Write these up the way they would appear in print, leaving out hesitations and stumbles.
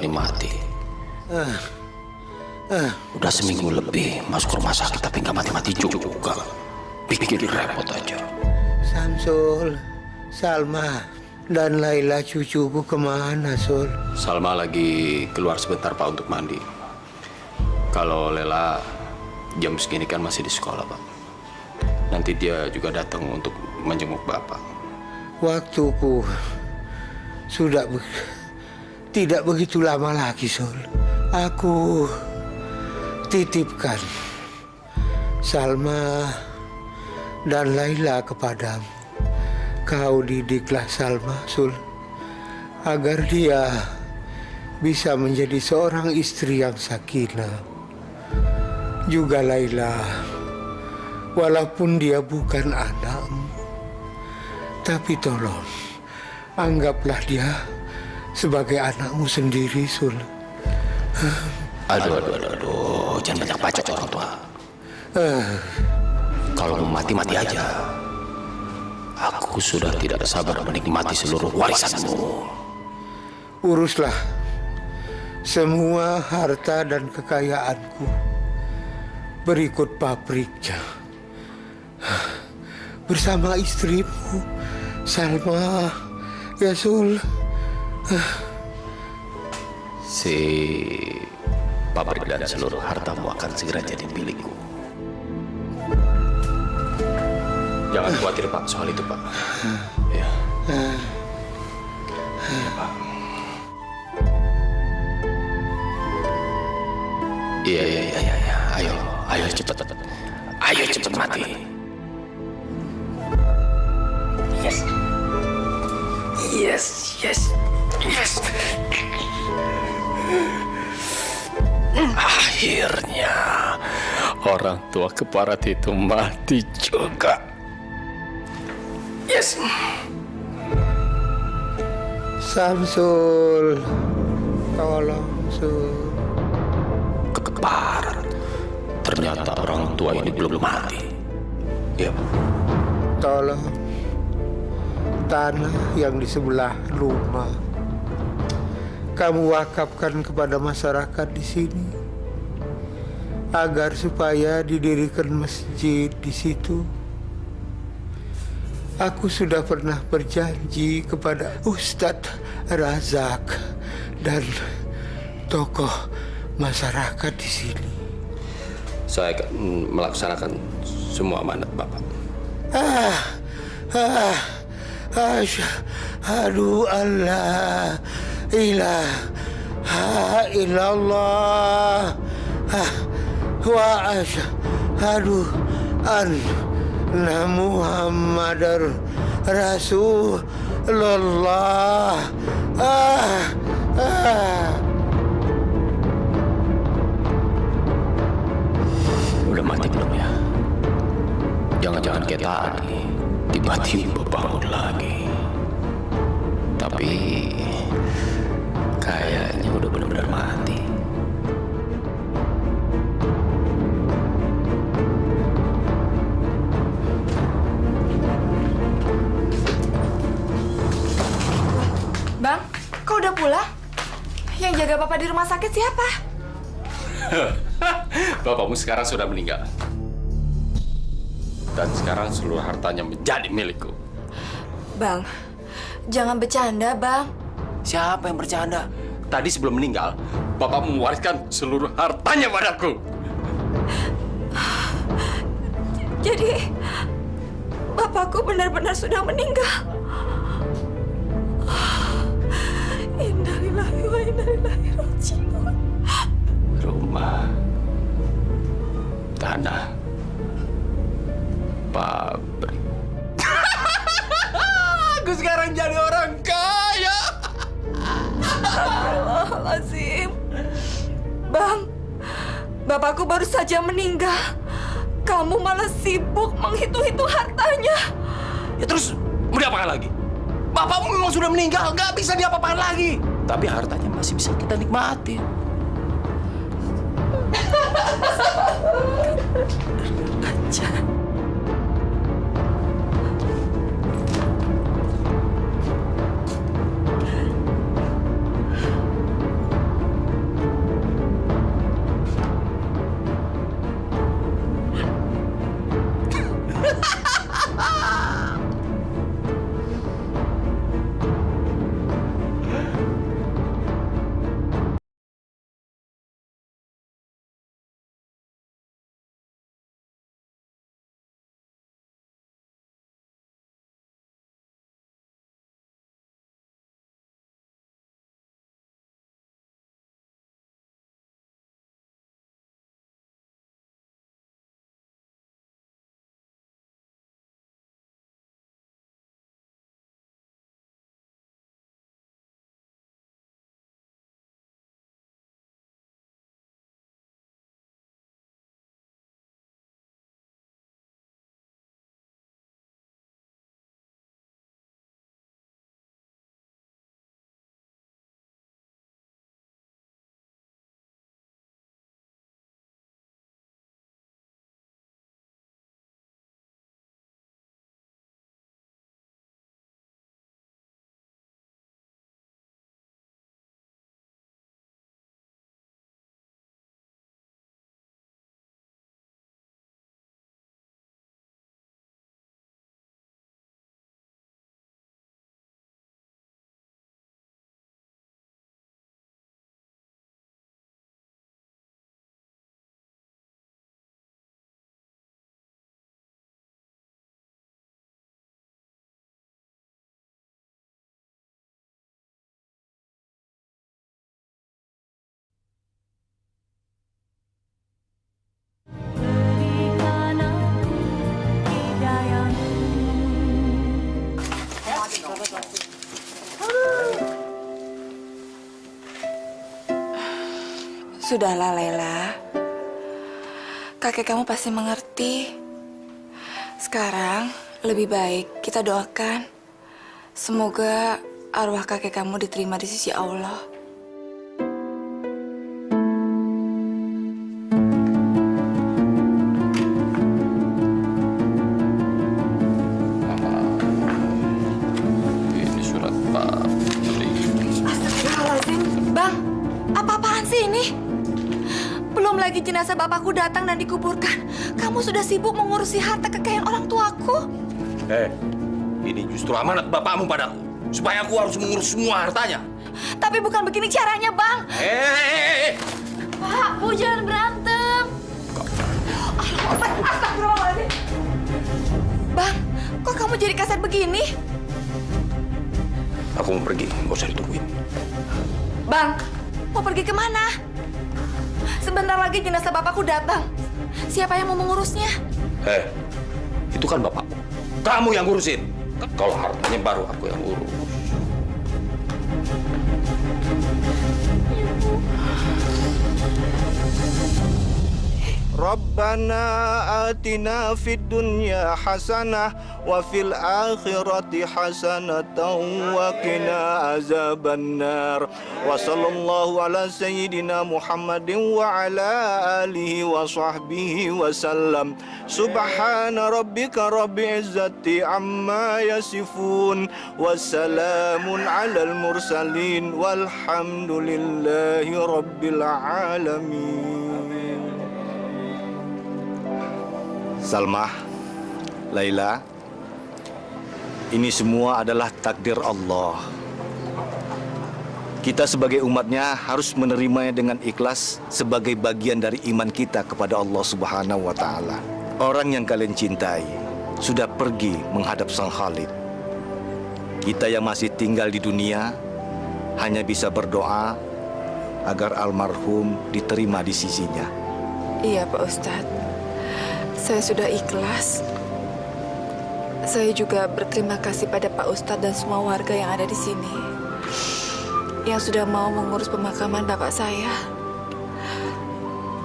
mati. Udah seminggu lebih masuk rumah sakit tapi nggak mati-mati juga. Bikin repot aja. Samsul, Salma, dan Laila cucuku kemana, Sul? Salma lagi keluar sebentar Pak untuk mandi. Kalau Lela jam segini kan masih di sekolah Pak. Nanti dia juga datang untuk menjenguk Bapak. Waktuku sudah tidak begitu lama lagi, Sul. Aku titipkan Salma dan Laila kepadamu. Kau didiklah Salma, Sul, agar dia bisa menjadi seorang istri yang sakinah. Juga Laila, walaupun dia bukan anakmu, tapi tolong anggaplah dia sebagai anakmu sendiri, Sul. Aduh, jangan banyak bacot orang tua. Kalau mau mati-mati aja. Aku sudah tidak sabar menikmati seluruh warisanmu. Uruslah semua harta dan kekayaanku berikut pabriknya bersama istrimu Salma, ya Sul. Si pabrik dan seluruh hartamu akan segera jadi milikku. Jangan khawatir Pak soal itu Pak. Ya. Ya Pak. Iya. Ayo cepat. Ayo cepat mati. Yes. Akhirnya orang tua keparat itu mati juga. Yes. Samsul, tolong, Sul. Keparat. Ternyata orang tua ini belum mati. Ya. Tolong tanah yang di sebelah rumah kamu wakafkan kepada masyarakat di sini agar supaya didirikan masjid di situ. Aku sudah pernah berjanji kepada Ustadz Razak dan tokoh masyarakat di sini. Saya akan melaksanakan semua amanat Bapak. Asyhadu an la ilaha illallah wa asyhadu anna Muhammadar Rasulullah. Udah mati belum ya? Jangan-jangan kayak tadi tiba-tiba bangun lagi. Tapi kayaknya udah benar-benar mati. Bang, kau udah pulang? Yang jaga Papa di rumah sakit siapa? Bapakmu sekarang sudah meninggal. Dan sekarang seluruh hartanya menjadi milikku. Bang, jangan bercanda, Bang. Siapa yang bercanda? Tadi sebelum meninggal, bapakmu mewariskan seluruh hartanya padaku. Jadi, bapakku benar-benar sudah meninggal. Innalillahi wa inna ilaihi raji'un. Rumah, tanah, pabrik. Aku sekarang jadi orang kaya. Astagfirullahaladzim. Bang, bapakku baru saja meninggal. Kamu malah sibuk menghitung-hitung hartanya. Ya terus mau diapakan lagi? Bapakmu memang sudah meninggal, nggak bisa diapa-apakan lagi. Tapi hartanya masih bisa kita nikmati. Aja. Sudahlah, Lela. Kakek kamu pasti mengerti. Sekarang lebih baik kita doakan. Semoga arwah kakek kamu diterima di sisi Allah. Ini surat Pak Tri. Astagfirullahaladzim. Bang, apa-apaan sih ini? Belum lagi jenazah bapakku datang dan dikuburkan. Kamu sudah sibuk mengurusi harta kekayaan orang tuaku. Ini justru amanat bapakmu padaku. Supaya aku harus mengurus semua hartanya. Tapi bukan begini caranya, Bang. Pak, Bu jangan berantem. Astagfirullahaladzim. Bang, kok kamu jadi kasar begini? Aku mau pergi, nggak usah ditungguin. Bang, mau pergi kemana? Sebentar lagi jenazah bapakku datang. Siapa yang mau mengurusnya? Itu kan bapakmu. Kamu yang ngurusin. Kalau hartanya baru aku yang urus. Rabbana atina fid dunya hasanah wa fil akhirati hasanatan wa qina azabannar. Wa sallallahu ala sayyidina Muhammadin wa ala alihi wa sahbihi wa sallam. Subhana rabbika rabbil izzati amma yasifun wa salamun alal mursalin walhamdulillahi rabbil alamin. Salma, Laila, ini semua adalah takdir Allah. Kita sebagai umatnya harus menerimanya dengan ikhlas sebagai bagian dari iman kita kepada Allah Subhanahu wa Ta'ala. Orang yang kalian cintai sudah pergi menghadap Sang Khalid. Kita yang masih tinggal di dunia hanya bisa berdoa agar almarhum diterima di sisinya. Iya, Pak Ustadz. Saya sudah ikhlas. Saya juga berterima kasih pada Pak Ustadz dan semua warga yang ada di sini yang sudah mau mengurus pemakaman bapak saya.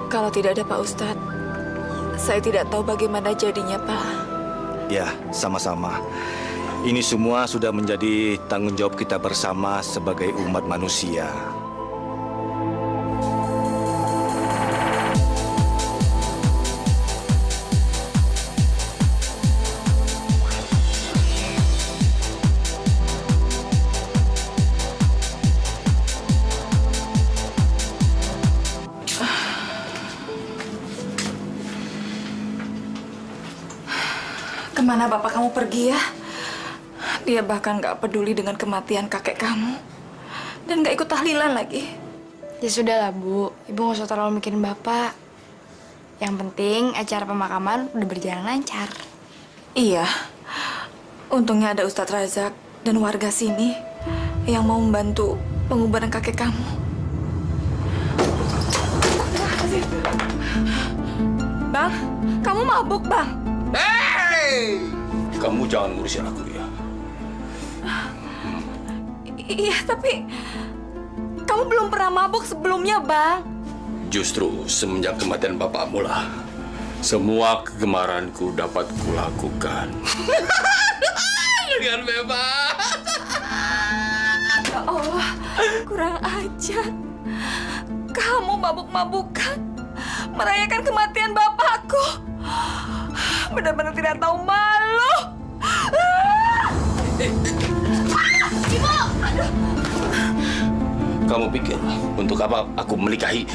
Kalau tidak ada Pak Ustadz, saya tidak tahu bagaimana jadinya, Pak. Ya, sama-sama. Ini semua sudah menjadi tanggung jawab kita bersama sebagai umat manusia. Kemana bapak kamu pergi ya? Dia bahkan gak peduli dengan kematian kakek kamu. Dan gak ikut tahlilan lagi. Ya sudahlah, Bu. Ibu nggak usah terlalu mikirin Bapak. Yang penting acara pemakaman udah berjalan lancar. Iya. Untungnya ada Ustadz Razak dan warga sini yang mau membantu penguburan kakek kamu. Bang, kamu mabuk, Bang. Kamu jangan ngurusin aku ya. Iya, tapi kamu belum pernah mabuk sebelumnya, Bang. Justru semenjak kematian bapakmu lah, semua kegemaranku dapat kulakukan. Dengan bebas. Ya Allah, kurang ajar. Kamu mabuk-mabukan merayakan kematian bapakku. Benar-benar tidak tahu malu. Ibu! Kamu pikir untuk apa aku menikahi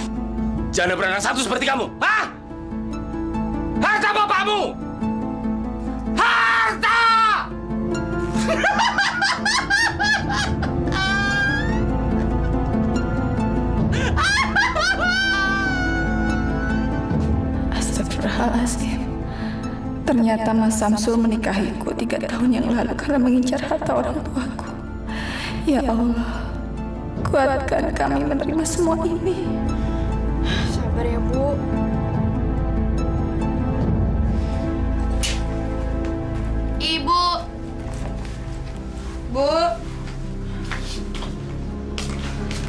janda beranak satu seperti kamu? Hah? Harta bapakmu! Harta! Astagfirullahaladzim. Ternyata Mas Samsul menikahiku 3 tahun yang lalu karena mengincar harta orang tuaku. Ya Allah, kuatkan kami menerima semua ini. Sabar ya, Bu. Ibu. Bu.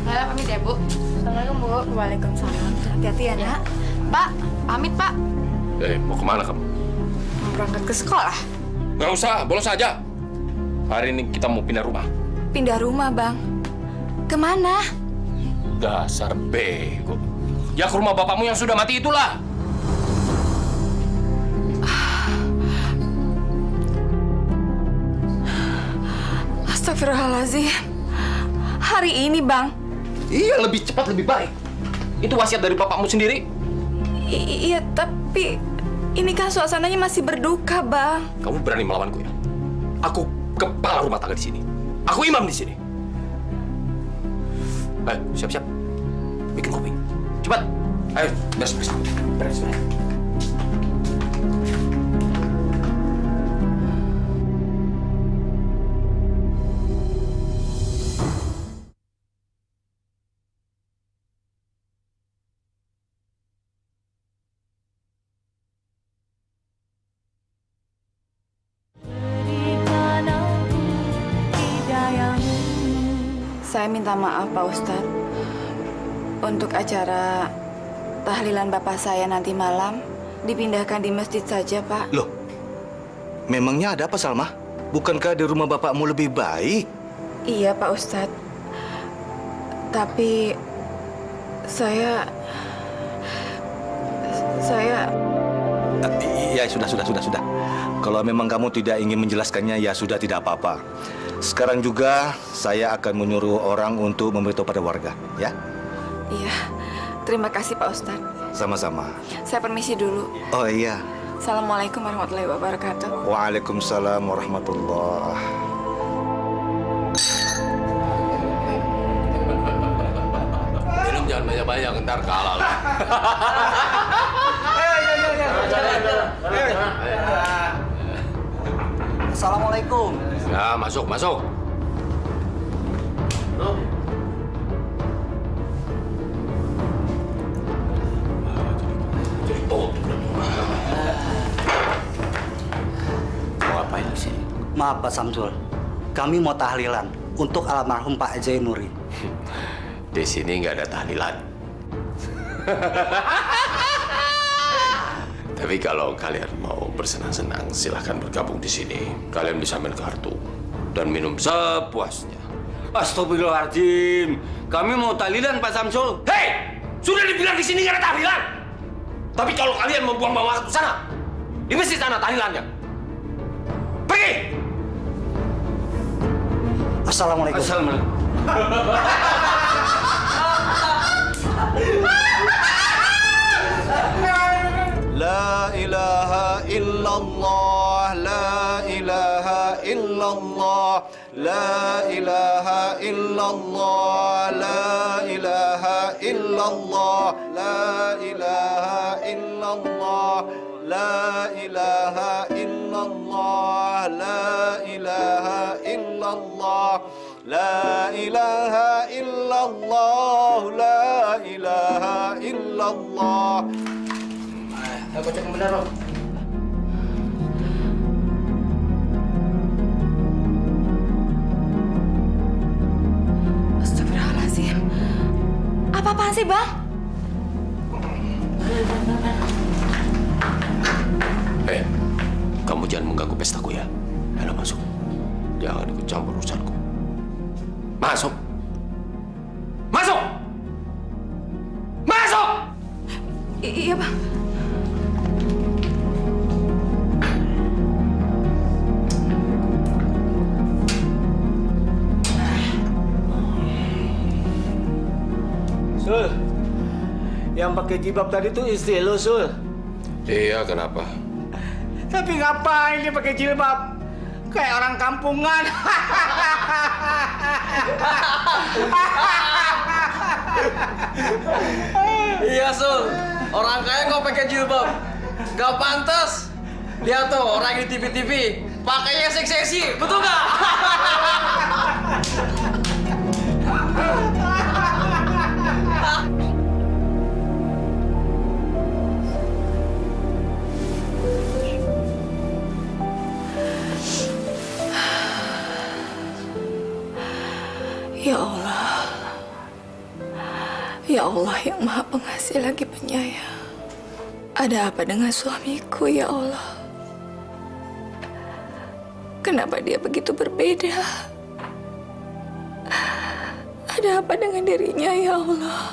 Lala pamit ya, Bu. Assalamualaikum, Bu. Waalaikumsalam. Hati-hati ya, Nak. Pak, pamit, Pak. Mau kemana kamu? Mau berangkat ke sekolah. Nggak usah, bolos aja. Hari ini kita mau pindah rumah. Pindah rumah, Bang. Kemana? Dasar bego. Ya ke rumah bapakmu yang sudah mati itulah. Astagfirullahaladzim. Hari ini, Bang. Iya, lebih cepat lebih baik. Itu wasiat dari bapakmu sendiri. Iya, tapi ini kan suasananya masih berduka, Bang. Kamu berani melawanku ya? Aku kepala rumah tangga di sini. Aku imam di sini. Ayo, siap-siap. Bikin kopi. Cepat. Ayo, beres-beres. Beres-beres. Saya minta maaf, Pak Ustadz. Untuk acara tahlilan bapak saya nanti malam, dipindahkan di masjid saja, Pak. Loh, memangnya ada apa, Salma? Bukankah di rumah bapakmu lebih baik? Iya, Pak Ustadz. Tapi saya... Ya, sudah. Kalau memang kamu tidak ingin menjelaskannya, ya sudah, tidak apa-apa. Sekarang juga saya akan menyuruh orang untuk memberitahu pada warga, ya? Iya, terima kasih, Pak Ustadz. Sama-sama. Saya permisi dulu. Oh iya. Assalamualaikum warahmatullahi wabarakatuh. Waalaikumsalam warahmatullahi. Minum jangan banyak-banyak, ntar kalah lah. Assalamualaikum. Ya, masuk. Jadi mau ngapain di sini? Maaf Pak Samsul, kami mau tahlilan untuk almarhum Pak Zainuri. Di sini nggak ada tahlilan. Tapi kalau kalian mau bersenang-senang, silahkan bergabung di sini. Kalian bisa main kartu dan minum sepuasnya. Astagfirullahaladzim. Kami mau tahlilan, Pak Samsul. Hei! Sudah dibilang di sini nggak ada tahlilan. Tapi kalau kalian mau buang waktu ke sana, di masjid sana tahlilannya. Pergi! Assalamualaikum. Assalamualaikum. La ilaha illallah, la ilaha illallah, la ilaha illallah, la ilaha illallah, la ilaha illallah, la ilaha illallah, la ilaha illallah, la ilaha illallah, la ilaha illallah. Ayo baca yang benar, Rob. Astagfirullahaladzim. Apa-apaan sih, Bang? Kamu jangan mengganggu pestaku ya. Ayo masuk. Jangan ikut campur urusanku. Masuk. Masuk! Masuk! Iya, Bang. Sul, yang pakai jilbab tadi tuh istri lo, Sul. Iya, kenapa? Tapi ngapain dia pakai jilbab? Kayak orang kampungan. Iya, Sul. Orang kaya kok pakai jilbab. Gak pantas. Lihat tuh orang di TV-TV pakainya seksi-seksi. Betul gak? Ya Allah. Ya Allah yang Maha Pengasih lagi Penyayang. Ada apa dengan suamiku, ya Allah? Kenapa dia begitu berbeda? Ada apa dengan dirinya, ya Allah?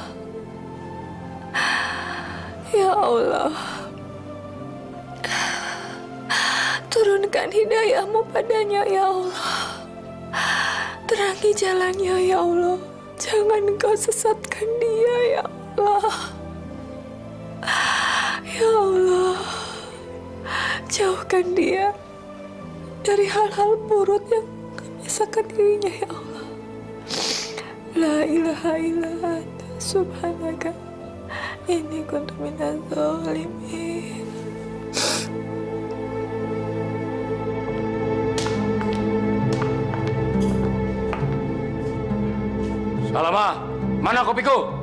Ya Allah, turunkan hidayah-Mu padanya, ya Allah. Terangi jalannya, ya Allah. Jangan Engkau sesatkan dia, ya Allah. Ya Allah, jauhkan dia dari hal-hal buruk yang menyesatkan dirinya, ya Allah. La ilaha illa anta subhanaka inni kuntu minaz zalimin. Salama, mana kopiku?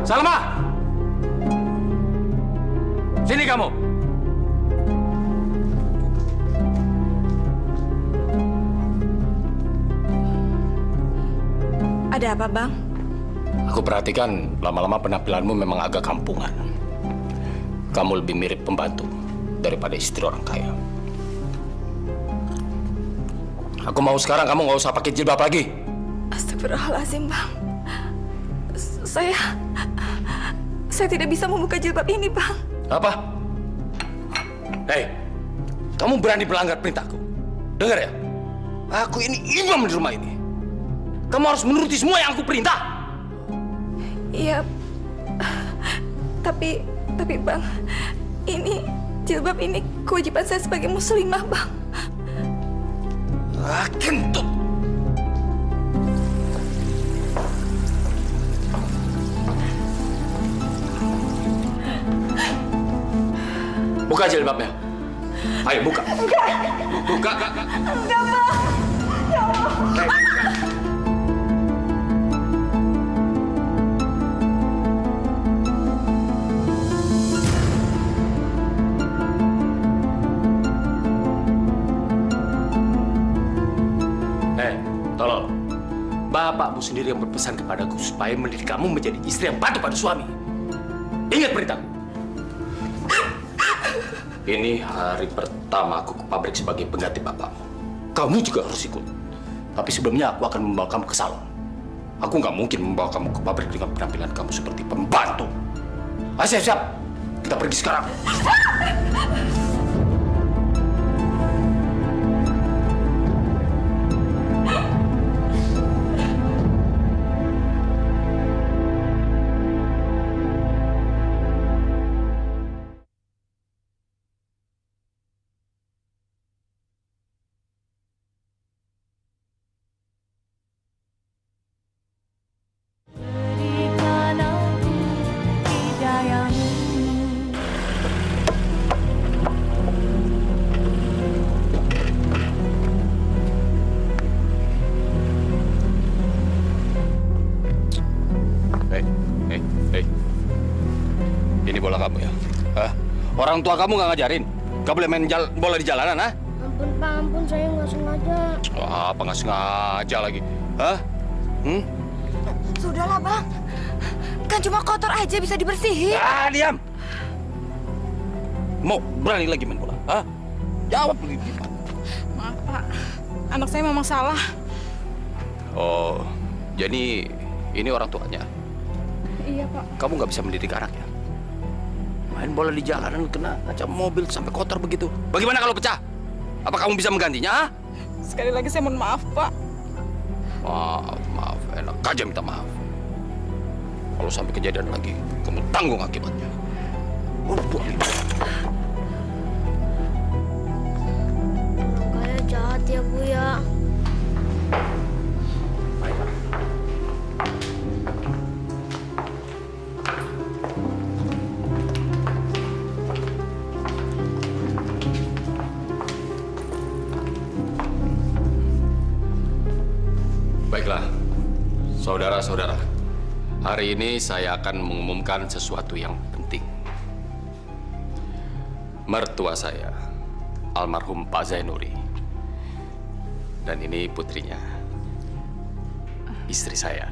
Salma! Sini kamu! Ada apa, Bang? Aku perhatikan lama-lama penampilanmu memang agak kampungan. Kamu lebih mirip pembantu daripada istri orang kaya. Aku mau sekarang kamu nggak usah pakai jilbab lagi. Astagfirullahaladzim, Bang. Saya tidak bisa membuka jilbab ini, Bang. Apa? Hei, kamu berani melanggar perintahku. Dengar ya, aku ini imam di rumah ini. Kamu harus menuruti semua yang aku perintah. Iya, tapi Bang, ini jilbab ini kewajiban saya sebagai muslimah, Bang. Kentut. Buka jilbabnya. Ayo buka. Enggak. Buka, enggak. Enggak, Bang. Ya Allah. Tolong. Bapakmu sendiri yang berpesan kepadaku supaya mendidik kamu menjadi istri yang patuh pada suami. Ingat perintahku. Ini hari pertama aku ke pabrik sebagai pengganti bapakmu. Kamu juga harus ikut. Tapi sebelumnya aku akan membawa kamu ke salon. Aku nggak mungkin membawa kamu ke pabrik dengan penampilan kamu seperti pembantu. Ayo siap-siap. Kita pergi sekarang. Ini bola kamu ya? Hah? Orang tua kamu nggak ngajarin? Gak boleh main bola di jalanan, ha? Ampun, Pak, ampun. Saya nggak sengaja. Apa nggak sengaja lagi? Hah? Sudahlah, Bang. Kan cuma kotor aja bisa dibersihin. Diam! Mau berani lagi main bola? Hah? Jawab begini. Maaf, Pak. Anak saya memang salah. Oh, jadi ini orang tuanya? Iya, Pak. Kamu nggak bisa mendidik anak ya? Main bola di jalanan kena kaca mobil sampai kotor begitu. Bagaimana kalau pecah? Apa kamu bisa menggantinya? Sekali lagi saya mohon maaf, Pak. Maaf. Enak aja minta maaf. Kalau sampai kejadian lagi, kamu tanggung akibatnya. Buat ini. Orang kaya jahat ya, Bu ya. Hari ini saya akan mengumumkan sesuatu yang penting. Mertua saya, almarhum Pak Zainuri. Dan ini putrinya, istri saya.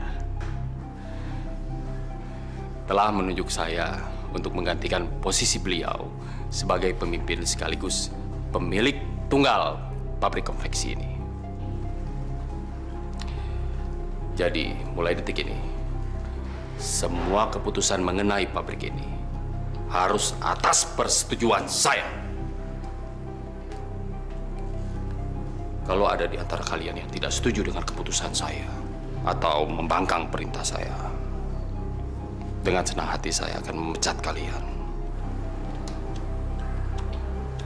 Telah menunjuk saya untuk menggantikan posisi beliau sebagai pemimpin sekaligus pemilik tunggal pabrik konveksi ini. Jadi, mulai detik ini, semua keputusan mengenai pabrik ini harus atas persetujuan saya. Kalau ada di antara kalian yang tidak setuju dengan keputusan saya atau membangkang perintah saya, dengan senang hati saya akan memecat kalian.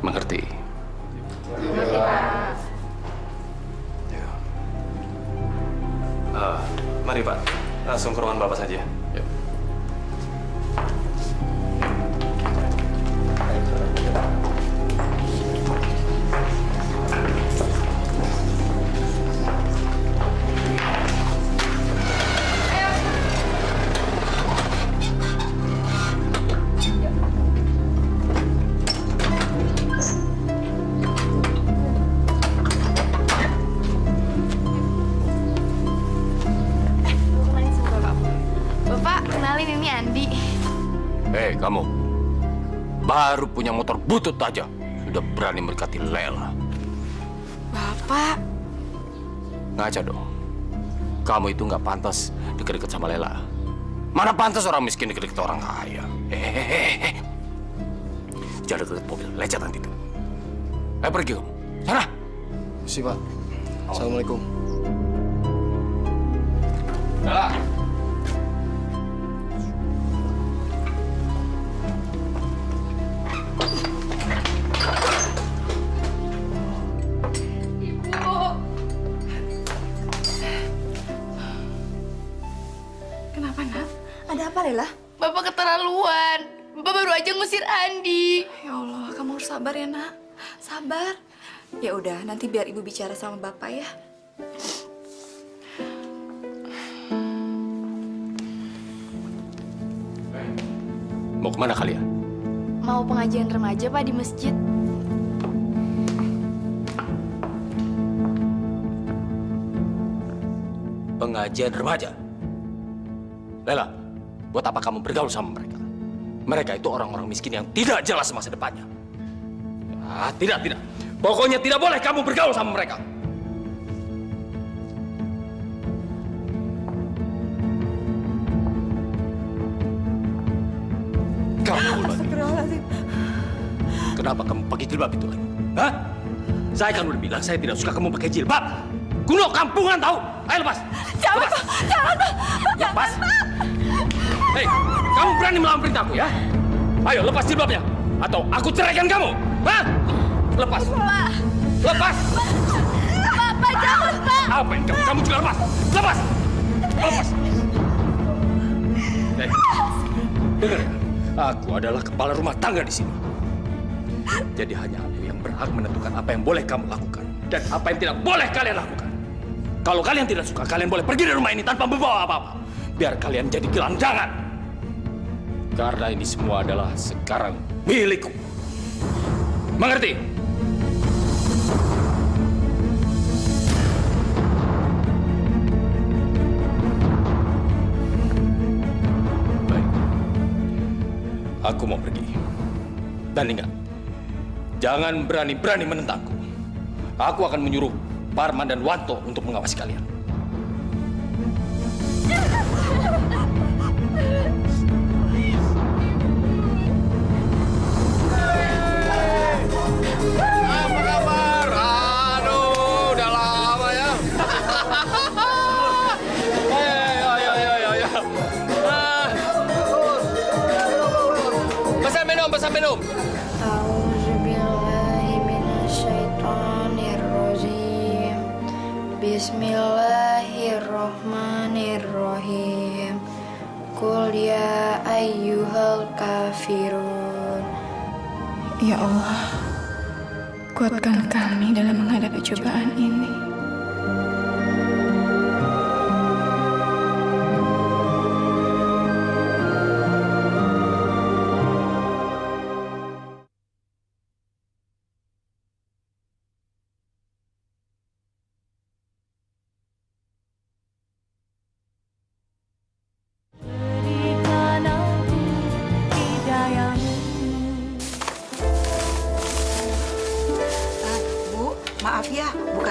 Mengerti? Mari Pak, langsung ke ruangan Bapak saja. Yuk. Bapak, kenalin ini Andi. Hei, kamu. Baru punya motor butut aja, sudah berani mendekati Lela. Bapak, Ngaca dong. Kamu itu nggak pantas deket-deket sama Lela. Mana pantas orang miskin deket-deket orang kaya. Hehehe. Jangan deket mobil, lecet nanti tuh. Ayo pergi kamu. Sana. Si Pak. Assalamualaikum. Lela. Kenapa, Nak? Ada apa, Lela? Bapak keterlaluan. Bapak baru aja ngusir Andi. Ya Allah, kamu harus sabar ya, Nak. Sabar. Ya udah, nanti biar Ibu bicara sama Bapak ya. Mau kemana kalian? Mau pengajian remaja, Pak, di masjid. Pengajian remaja. Lela, buat apa kamu bergaul sama mereka? Mereka itu orang-orang miskin yang tidak jelas masa depannya. Ah, tidak. Pokoknya tidak boleh kamu bergaul sama mereka. Kamu kenapa kamu pakai jilbab itu lagi? Hah? Saya kan udah bilang saya tidak suka kamu pakai jilbab. Kuno kampungan tahu. Ayo lepas. Jangan, lepas. Pak. Jangan, Pak. Lepas. Hei, kamu berani melawan perintahku ya? Ayo lepas jilbabnya, atau aku ceraikan kamu. Hah? Lepas. Pak. Lepas. Bapak, jangan, Pak. Apa yang kamu juga lepas? Lepas. Lepas. Hei, dengar ya. Aku adalah kepala rumah tangga di sini. Jadi hanya aku yang berhak menentukan apa yang boleh kamu lakukan dan apa yang tidak boleh kalian lakukan. Kalau kalian tidak suka, kalian boleh pergi dari rumah ini tanpa membawa apa-apa. Biar kalian jadi gelandangan. Karena ini semua adalah sekarang milikku. Mengerti? Baik. Aku mau pergi. Dan ingat, jangan berani-berani menentangku. Aku akan menyuruh Parman dan Wanto untuk mengawasi kalian. Apa kabar? Aduh, udah lama ya. Ayo. Pesan minum. A'udzubillahiminasyaitonirrajim. Bismillahirrahmanirrahim. Qul ya ayyuhal kafirun. Ya Allah, kuatkan kami dalam menghadapi cobaan ini.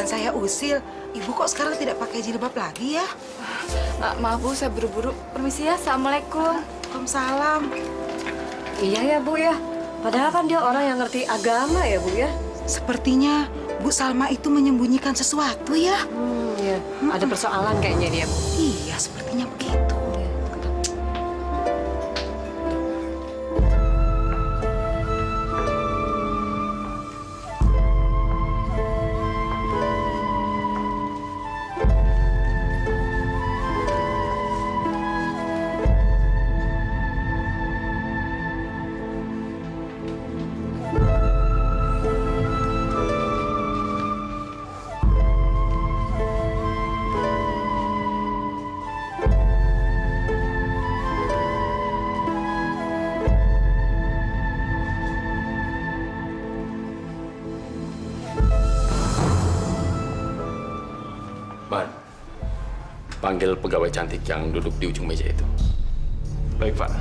bukan saya usil. Ibu kok sekarang tidak pakai jilbab lagi ya? Maaf Bu, saya buru-buru. Permisi ya, Assalamualaikum. Waalaikumsalam. Iya ya Bu ya. Padahal kan dia orang yang ngerti agama ya Bu ya. Sepertinya Bu Salma itu menyembunyikan sesuatu ya? Iya. Ada persoalan kayaknya dia Bu. Iya, sepertinya begitu. Man, panggil pegawai cantik yang duduk di ujung meja itu. Baik, Pak.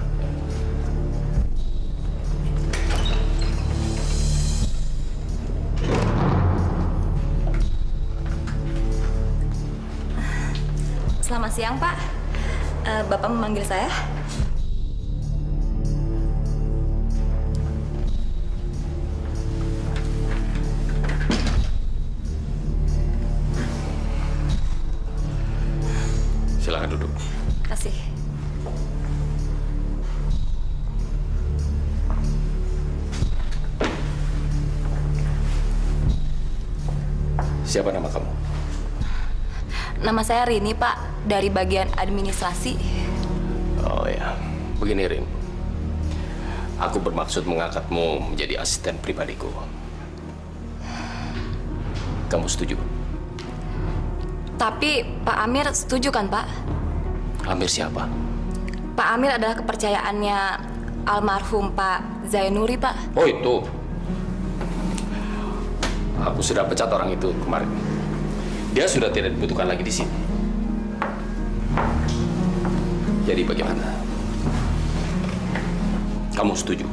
Selamat siang, Pak. Bapak memanggil saya? Silakan duduk. Kasih. Siapa nama kamu? Nama saya Rini, Pak, dari bagian administrasi. Oh ya, begini Rin. Aku bermaksud mengangkatmu menjadi asisten pribadiku. Kamu setuju? Tapi Pak Amir setuju kan, Pak? Amir siapa? Pak Amir adalah kepercayaannya almarhum Pak Zainuri, Pak. Oh itu. Aku sudah pecat orang itu kemarin. Dia sudah tidak dibutuhkan lagi di sini. Jadi bagaimana? Kamu setuju?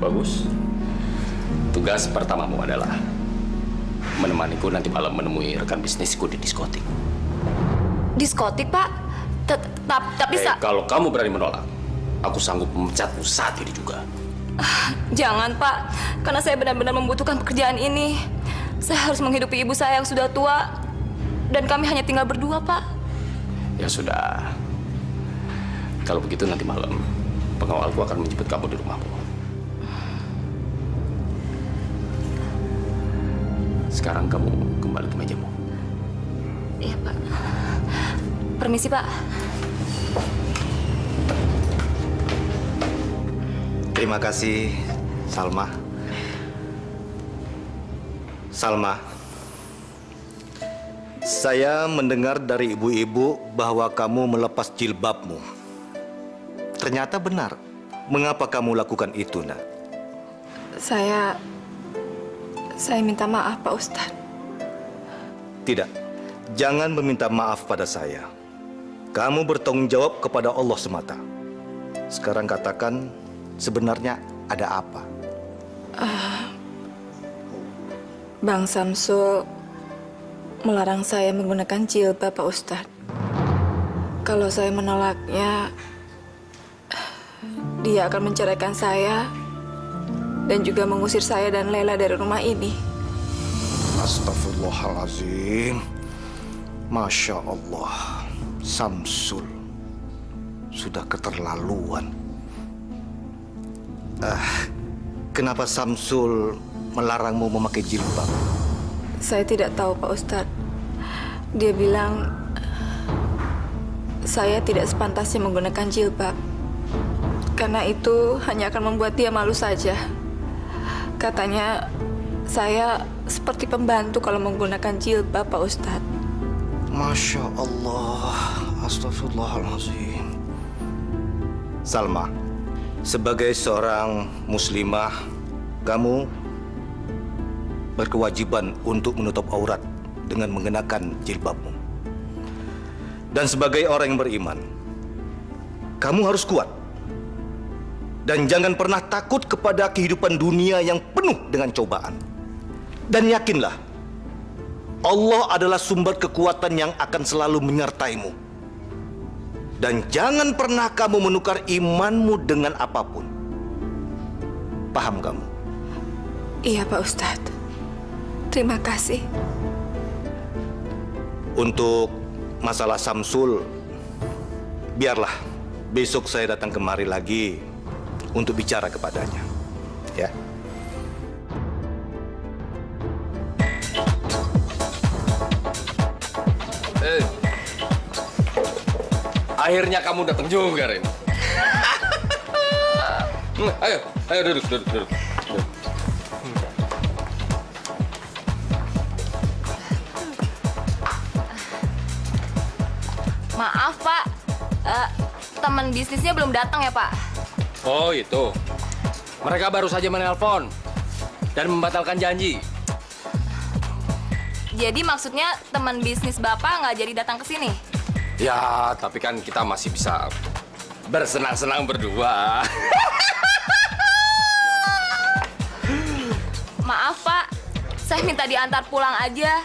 Bagus. Tugas pertamamu adalah menemaniku nanti malam menemui rekan bisnisku di diskotik. Diskotik, Pak? Tapi Kalau kamu berani menolak, aku sanggup memecatmu saat ini juga. Jangan, Pak. Karena saya benar-benar membutuhkan pekerjaan ini. Saya harus menghidupi ibu saya yang sudah tua. Dan kami hanya tinggal berdua, Pak. Ya sudah. Kalau begitu nanti malam, pengawalku akan menjemput kamu di rumahmu. Sekarang kamu kembali ke mejamu. Iya, Pak. Permisi, Pak. Terima kasih, Salma. Salma, saya mendengar dari ibu-ibu bahwa kamu melepas jilbabmu. Ternyata benar. Mengapa kamu lakukan itu, Nak? Saya minta maaf, Pak Ustadz. Tidak. Jangan meminta maaf pada saya. Kamu bertanggung jawab kepada Allah semata. Sekarang katakan, sebenarnya ada apa? Bang Samsul melarang saya menggunakan jilbab, Pak Ustadz. Kalau saya menolaknya, dia akan menceraikan saya dan juga mengusir saya dan Lela dari rumah ini. Astagfirullahaladzim. Masya Allah, Samsul sudah keterlaluan. Kenapa Samsul melarangmu memakai jilbab? Saya tidak tahu, Pak Ustadz. Dia bilang saya tidak sepantasnya menggunakan jilbab. Karena itu hanya akan membuat dia malu saja. Katanya saya seperti pembantu kalau menggunakan jilbab, Pak Ustadz. Masya Allah, astagfirullahaladzim. Salma, sebagai seorang muslimah, kamu berkewajiban untuk menutup aurat dengan mengenakan jilbabmu. Dan sebagai orang yang beriman, kamu harus kuat. Dan jangan pernah takut kepada kehidupan dunia yang penuh dengan cobaan. Dan yakinlah, Allah adalah sumber kekuatan yang akan selalu menyertaimu. Dan jangan pernah kamu menukar imanmu dengan apapun. Paham kamu? Iya Pak Ustadz. Terima kasih. Untuk masalah Samsul, biarlah besok saya datang kemari lagi untuk bicara kepadanya. Ya. Akhirnya kamu datang juga, Rin. Ayo duduk. Maaf Pak, teman bisnisnya belum datang ya Pak? Oh itu. Mereka baru saja menelpon dan membatalkan janji. Jadi maksudnya teman bisnis Bapak nggak jadi datang ke sini? Ya, tapi kan kita masih bisa bersenang-senang berdua. Maaf Pak, saya minta diantar pulang aja.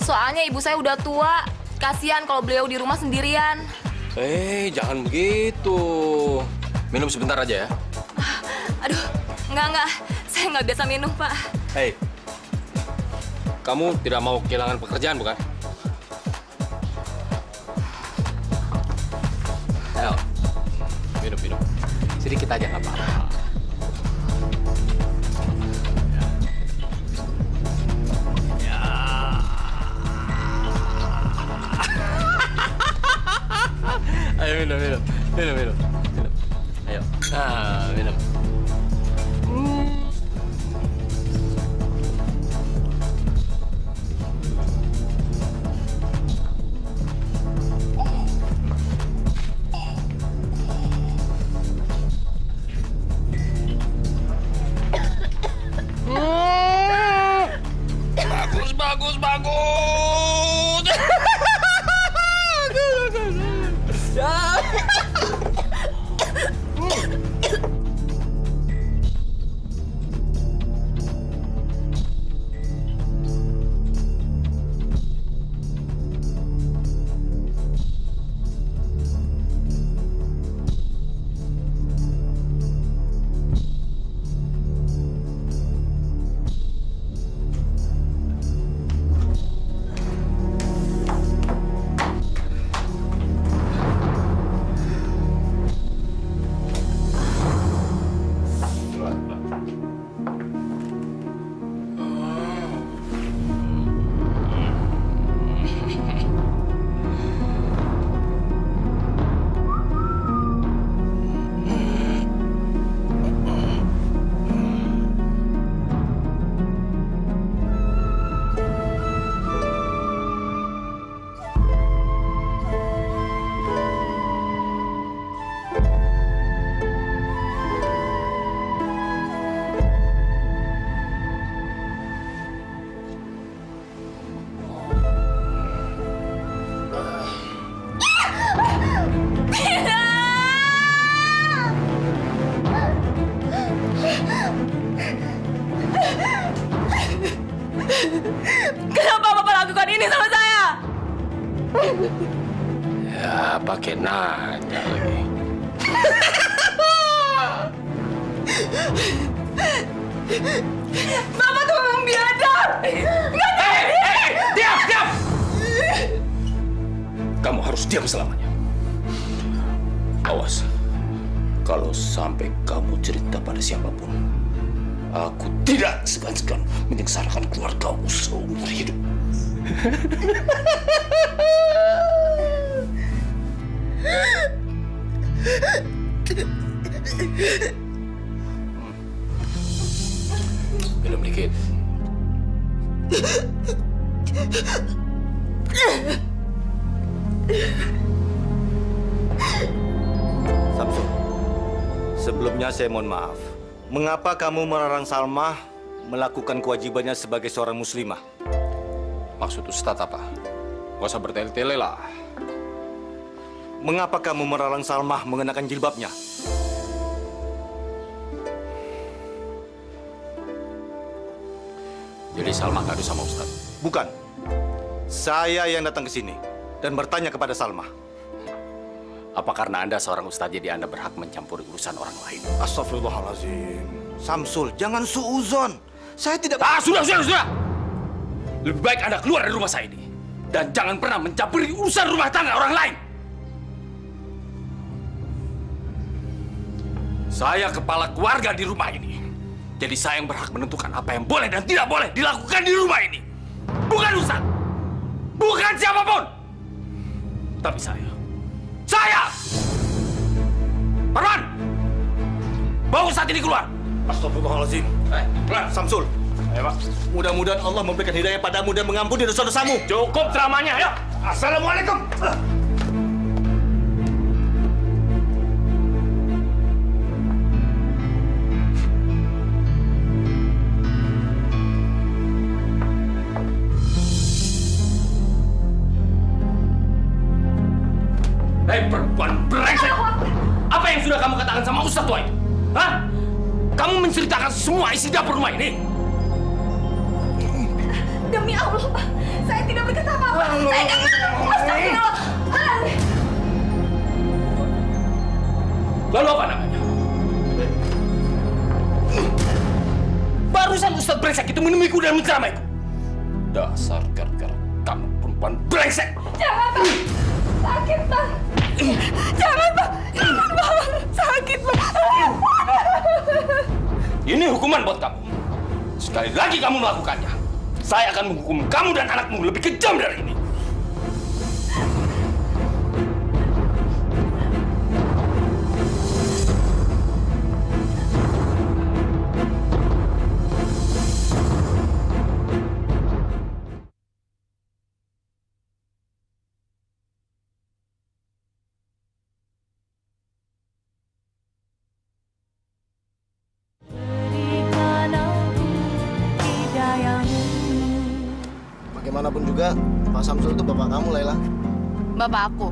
Soalnya ibu saya udah tua. Kasihan kalau beliau di rumah sendirian. Jangan begitu. Minum sebentar aja ya. Aduh, enggak. Saya nggak biasa minum, Pak. Kamu tidak mau kehilangan pekerjaan, bukan? Ayo, minum. Sedikit aja, nggak apa-apa. Ayo minum. Ayo, minum. Bagus. Kenapa Bapak lakukan ini sama saya? Ya, pakai nanya lagi. Bapak tuh memang biadab. Diam! Kamu harus diam selamanya. Awas, kalau sampai kamu cerita pada siapapun, aku tidak segan-segan menyengsarakan keluargamu seumur hidup. Minum dikit. Samsul, sebelumnya saya mohon maaf. Mengapa kamu melarang Salma melakukan kewajibannya sebagai seorang muslimah? Maksud Ustadz apa? Gak usah bertele-tele lah. Mengapa kamu melarang Salma mengenakan jilbabnya? Jadi Salma ngadu sama Ustadz? Bukan. Saya yang datang ke sini dan bertanya kepada Salma. Apa karena Anda seorang Ustadz jadi Anda berhak mencampuri urusan orang lain? Astagfirullahaladzim. Samsul, jangan suuzon. Saya tidak... Sudah! Lebih baik Anda keluar dari rumah saya ini. Dan jangan pernah mencampuri urusan rumah tangga orang lain. Saya kepala keluarga di rumah ini. Jadi saya yang berhak menentukan apa yang boleh dan tidak boleh dilakukan di rumah ini. Bukan Ustadz. Bukan siapapun. Tapi saya. Parman! Bawa Ustadz ini keluar. Astagfirullahaladzim. Keluar. Samsul. Ayo, Pak. Mudah-mudahan Allah memberikan hidayah padamu dan mengampuni dosa-dosamu. Cukup ceramahnya, ayo. Assalamualaikum. Hei, perempuan brengsek! Apa yang sudah kamu katakan sama Ustadz tua itu? Hah? Kamu menceritakan semua isi dapur rumah ini? Demi Allah, Pak. Saya tidak berkata apa-apa. Saya tidak Astagfirullah. Lalu apa namanya? Barusan Ustadz brengsek itu menemuiku dan menceramaiku. Dasar gara-gara kamu perempuan brengsek! Jangan, Pak. Sakit, Pak. Jangan, Pak. Jangan, Pak. Sakit, Pak. Ini hukuman buat kamu. Sekali lagi kamu melakukannya, saya akan menghukum kamu dan anakmu lebih kejam dari ini. Bagaimanapun juga, Pak Samsul itu bapak kamu, Laila. Bapak aku?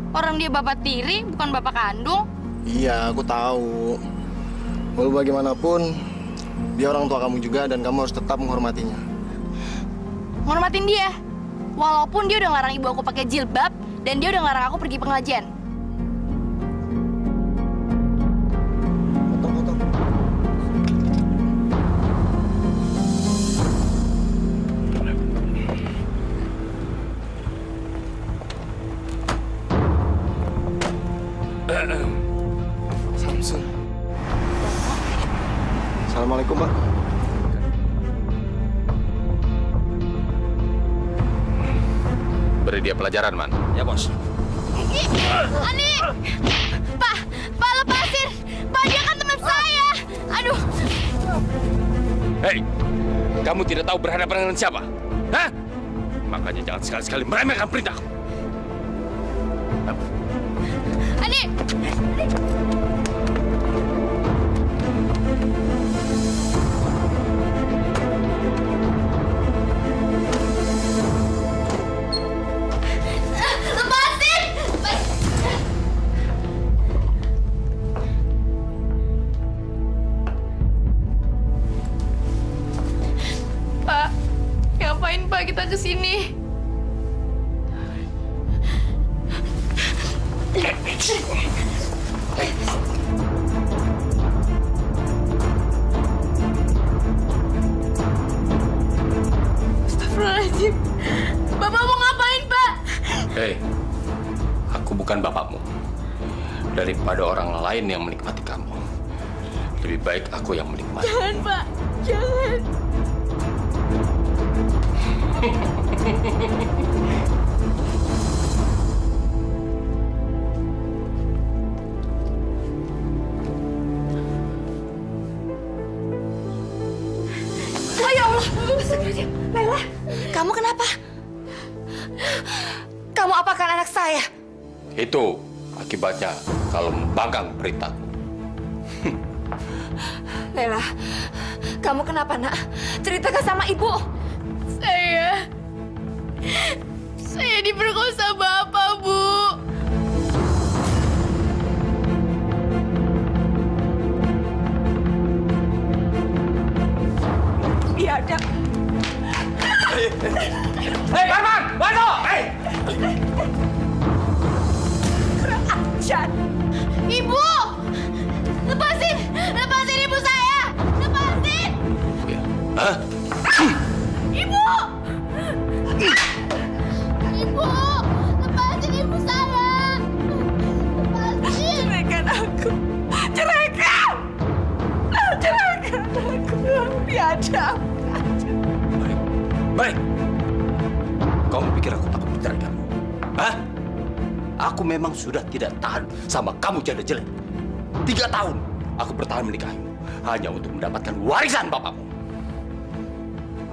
Orang dia bapak tiri, bukan bapak kandung. Iya, aku tahu. Walau bagaimanapun, dia orang tua kamu juga dan kamu harus tetap menghormatinya. Menghormatin dia? Walaupun dia udah ngelarang ibu aku pakai jilbab dan dia udah ngelarang aku pergi pengajian. Samsul. Assalamualaikum, Pak. Beri dia pelajaran, Man. Ya, Bos. Ani! Pak lepasin! Pak, dia kan teman saya! Aduh! Hei, kamu tidak tahu berhadapan dengan siapa? Hah? Makanya jangan sekali-sekali meremehkan perintahku. Ani! Lepasin! Pak, ngapain Pak kita kesini? Astagfirullahaladzim. Bapak mau ngapain, Pak? Hei, aku bukan bapakmu. Daripada orang lain yang menikmati kamu, lebih baik aku yang menikmati. Jangan, Pak. Jangan. Ya Allah. Laila, kamu kenapa? Kamu apakan anak saya? Itu akibatnya kalau membanggang perintahku. Laila, kamu kenapa, Nak? Ceritakan sama ibu. Saya diperkosa Bapak, Bu. Iya, Aksan! Ibu! Lepasin! Lepasin ibu saya! Lepasin! Hah? Ibu! Ibu! Lepasin ibu saya! Lepasin! Ceraikan aku! Ceraikan! Ceraikan aku! Biadab! Baik. Kamu pikir aku takut mencerai kamu? Hah? Aku memang sudah tidak tahan sama kamu janda jelek. 3 tahun aku bertahan menikahimu hanya untuk mendapatkan warisan bapakmu.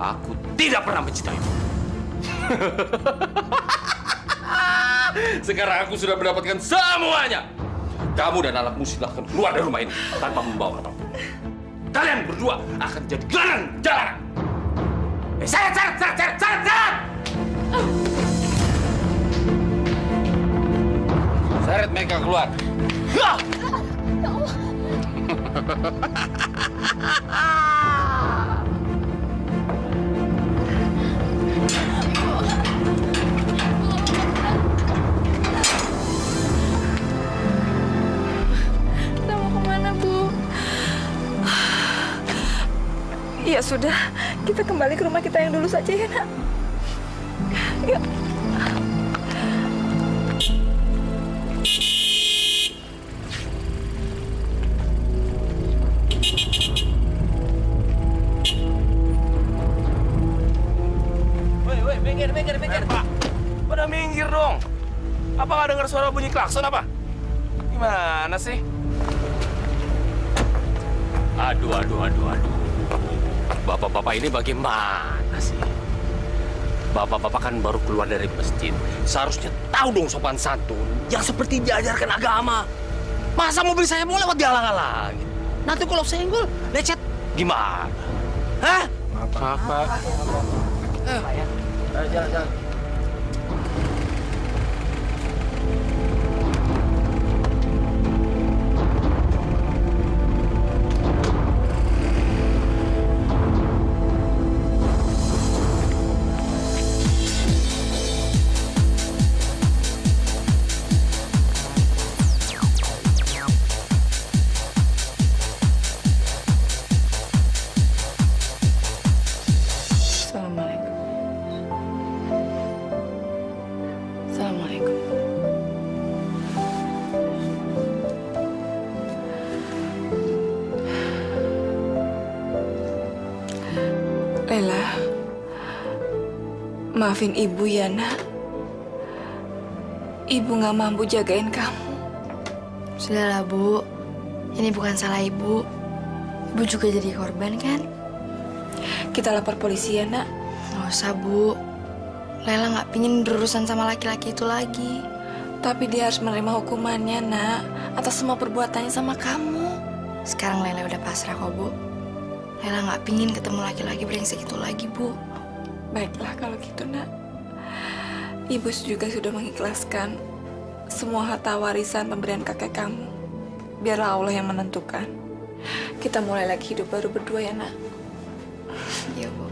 Aku tidak pernah mencintaimu. Sekarang aku sudah mendapatkan semuanya. Kamu dan anakmu silahkan keluar dari rumah ini tanpa membawa apapun. Kalian berdua akan jadi gelandang jalanan. Seret! Seret mereka keluar. Kita mau kemana, Bu? Ya sudah, kita kembali ke rumah kita yang dulu saja ya, Nak. Yuk. Minggir, Pak. Pada minggir dong. Apa nggak dengar suara bunyi klakson apa? Gimana sih? Aduh. Bapak-bapak ini bagaimana sih? Bapak-bapak kan baru keluar dari masjid. Seharusnya tahu dong sopan santun. Yang seperti diajarkan agama. Masa mobil saya mau lewat dihalang-halangi? Nanti kalau senggol, lecet gimana? Hah? Apa? Jalan. Assalamualaikum. Lela, maafin ibu ya, Nak. Ibu nggak mampu jagain kamu. Sudahlah, Bu. Ini bukan salah ibu. Ibu juga jadi korban, kan? Kita lapor polisi ya, Nak. Nggak usah, Bu. Lela nggak pingin berurusan sama laki-laki itu lagi. Tapi dia harus menerima hukumannya, Nak, atas semua perbuatannya sama kamu. Sekarang Lela udah pasrah kok, Bu. Lela nggak pingin ketemu laki-laki brengsek itu lagi, Bu. Baiklah kalau gitu, Nak. Ibu juga sudah mengikhlaskan semua harta warisan pemberian kakek kamu. Biarlah Allah yang menentukan. Kita mulai lagi hidup baru berdua ya, Nak. Iya, Bu.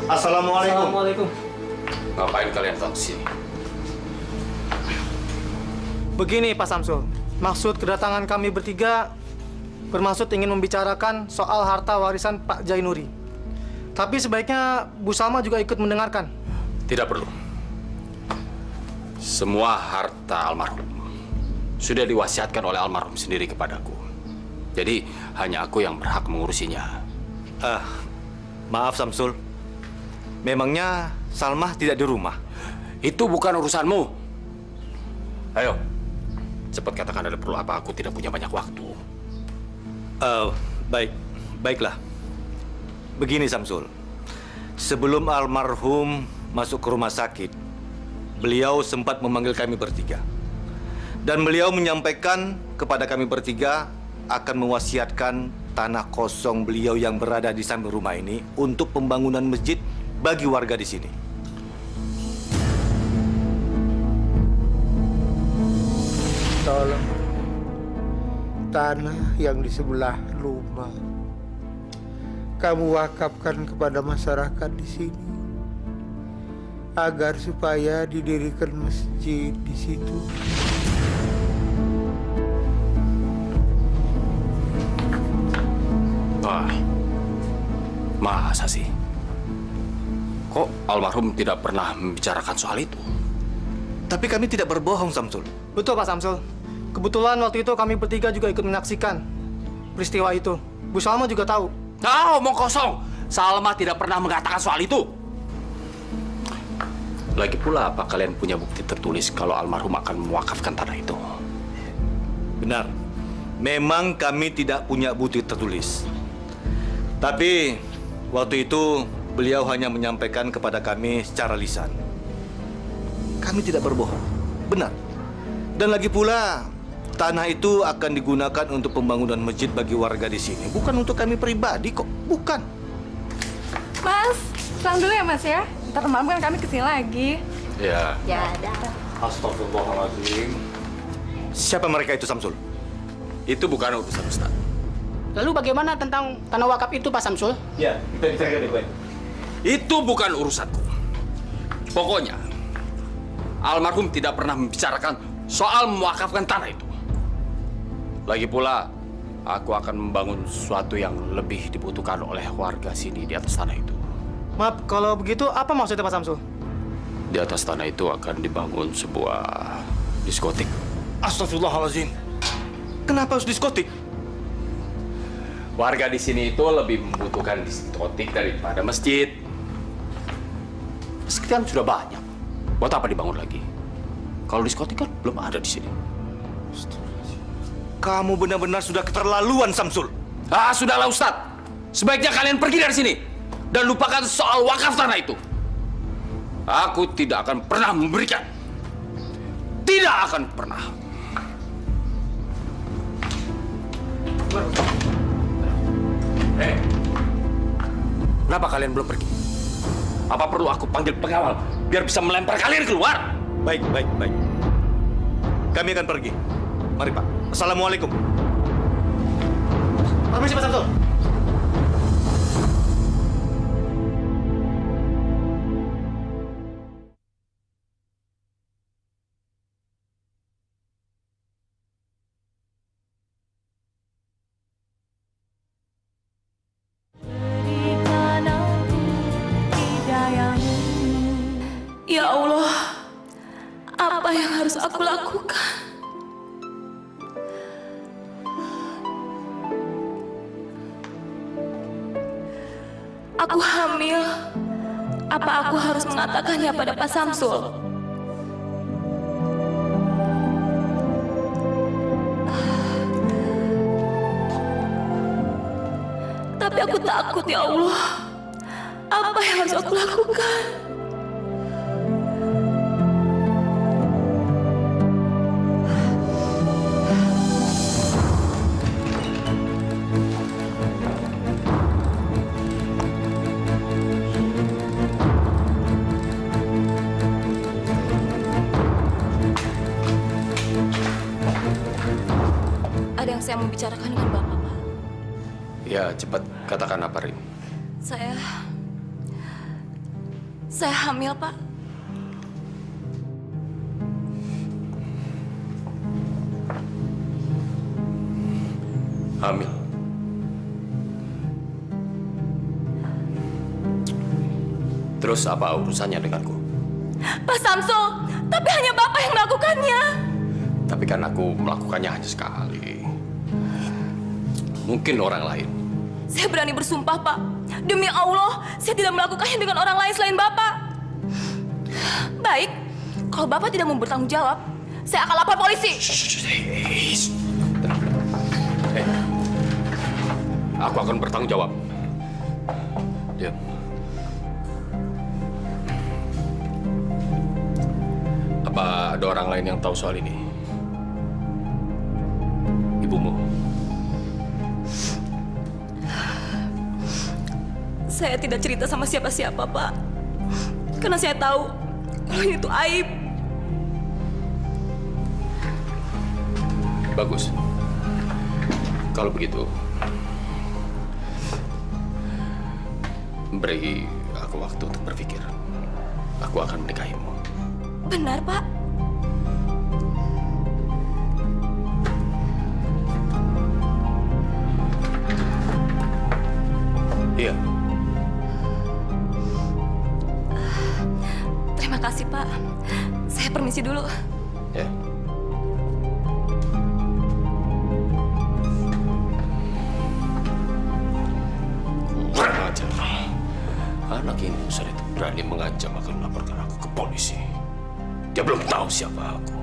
Assalamualaikum. Ngapain kalian datang ke sini? Begini Pak Samsul, maksud kedatangan kami bertiga bermaksud ingin membicarakan soal harta warisan Pak Jainuri. Tapi sebaiknya Bu Salma juga ikut mendengarkan. Tidak perlu. Semua harta almarhum sudah diwasiatkan oleh almarhum sendiri kepadaku. Jadi hanya aku yang berhak mengurusinya. Maaf Samsul. Memangnya Salma tidak di rumah? Itu bukan urusanmu. Ayo, cepat katakan ada perlu apa. Aku tidak punya banyak waktu. Baiklah. Begini Samsul, sebelum almarhum masuk ke rumah sakit, beliau sempat memanggil kami bertiga. Dan beliau menyampaikan kepada kami bertiga akan mewasiatkan tanah kosong beliau yang berada di samping rumah ini untuk pembangunan masjid bagi warga di sini. Tolong tanah yang di sebelah rumah kamu wakafkan kepada masyarakat di sini agar supaya didirikan masjid di situ. Wah, masa sih? Kok almarhum tidak pernah membicarakan soal itu? Tapi kami tidak berbohong, Samsul. Betul, Pak Samsul. Kebetulan waktu itu kami bertiga juga ikut menyaksikan peristiwa itu. Bu Salma juga tahu. Ah, omong kosong. Salma tidak pernah mengatakan soal itu. Lagi pula, apa kalian punya bukti tertulis kalau almarhum akan mewakafkan tanah itu? Benar. Memang kami tidak punya bukti tertulis. Tapi waktu itu beliau hanya menyampaikan kepada kami secara lisan. Kami tidak berbohong. Benar. Dan lagi pula, tanah itu akan digunakan untuk pembangunan masjid bagi warga di sini. Bukan untuk kami pribadi kok. Bukan. Mas, pulang dulu ya Mas ya. Ntar malam kan kami kesini lagi. Ya. Ya, dah. Astagfirullahaladzim. Siapa mereka itu, Samsul? Itu bukan urusan Ustaz. Lalu bagaimana tentang tanah wakaf itu, Pak Samsul? Ya, kita bicarakan baik-baik. Itu bukan urusanku. Pokoknya, almarhum tidak pernah membicarakan soal mewakafkan tanah itu. Lagi pula, aku akan membangun sesuatu yang lebih dibutuhkan oleh warga sini di atas tanah itu. Maaf, kalau begitu apa maksudnya Pak Samsul? Di atas tanah itu akan dibangun sebuah diskotik. Astagfirullahaladzim. Kenapa harus diskotik? Warga di sini itu lebih membutuhkan diskotik daripada masjid. Masjid kan sudah banyak. Buat apa dibangun lagi? Kalau diskotik kan belum ada di sini. Kamu benar-benar sudah keterlaluan, Samsul. Ah, sudahlah Ustadz. Sebaiknya kalian pergi dari sini dan lupakan soal wakaf tanah itu. Aku tidak akan pernah memberikan. Tidak akan pernah. Kenapa kalian belum pergi? Apa perlu aku panggil pengawal biar bisa melempar kalian keluar? Baik. Kami akan pergi. Mari, Pak. Assalamualaikum. Permisi, Pak Samsul. Ya Allah, apa yang harus aku lakukan? Aku hamil. Apa aku harus mengatakannya pada Pak Samsul? Tapi aku takut, ya Allah. Apa yang harus aku lakukan? Ada yang saya mau bicarakan dengan Bapak, Pak. Ya, cepat katakan apa, Rin. Saya hamil, Pak. Hamil. Terus apa urusannya denganku? Pak Samsul, tapi hanya Bapak yang melakukannya. Tapi kan aku melakukannya hanya sekali. Mungkin orang lain. Saya berani bersumpah, Pak. Demi Allah, saya tidak melakukannya dengan orang lain selain Bapak. Baik, kalau Bapak tidak mau bertanggung jawab, saya akan lapor polisi. Aku akan bertanggung jawab. Diam. Apa ada orang lain yang tahu soal ini? Ibumu? Saya tidak cerita sama siapa-siapa, Pak. Karena saya tahu kalau ini tuh aib. Bagus. Kalau begitu, Beri aku waktu untuk berpikir. Aku akan menikahimu. Benar, Pak. Iya. Terima kasih, Pak. Saya permisi dulu. Ya. Kurang ajar. Anak ini besar itu berani mengancam akan melaporkan aku ke polisi. Dia belum tahu siapa aku.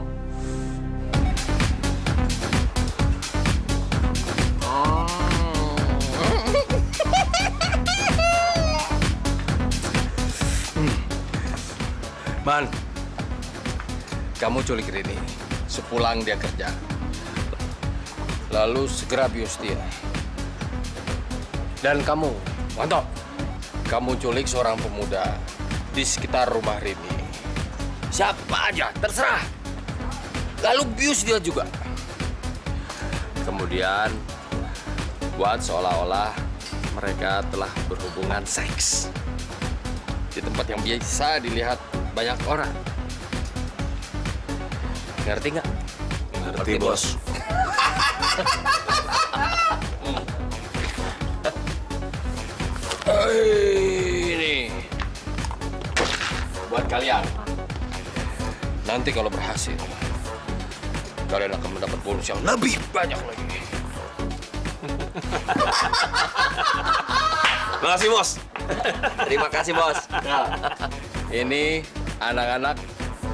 Man, kamu culik Rini sepulang dia kerja. Lalu segera bius dia. Dan kamu, mantap. Kamu culik seorang pemuda di sekitar rumah Rini. Siapa aja, terserah. Lalu bius dia juga. Kemudian buat seolah-olah mereka telah berhubungan seks di tempat yang biasa dilihat banyak orang. Ngerti nggak? Ngerti, Bos. Ini buat kalian. Nanti kalau berhasil, kalian akan mendapat bonus yang lebih banyak lagi. Makasih, Bos. Terima kasih, Bos. Ini anak-anak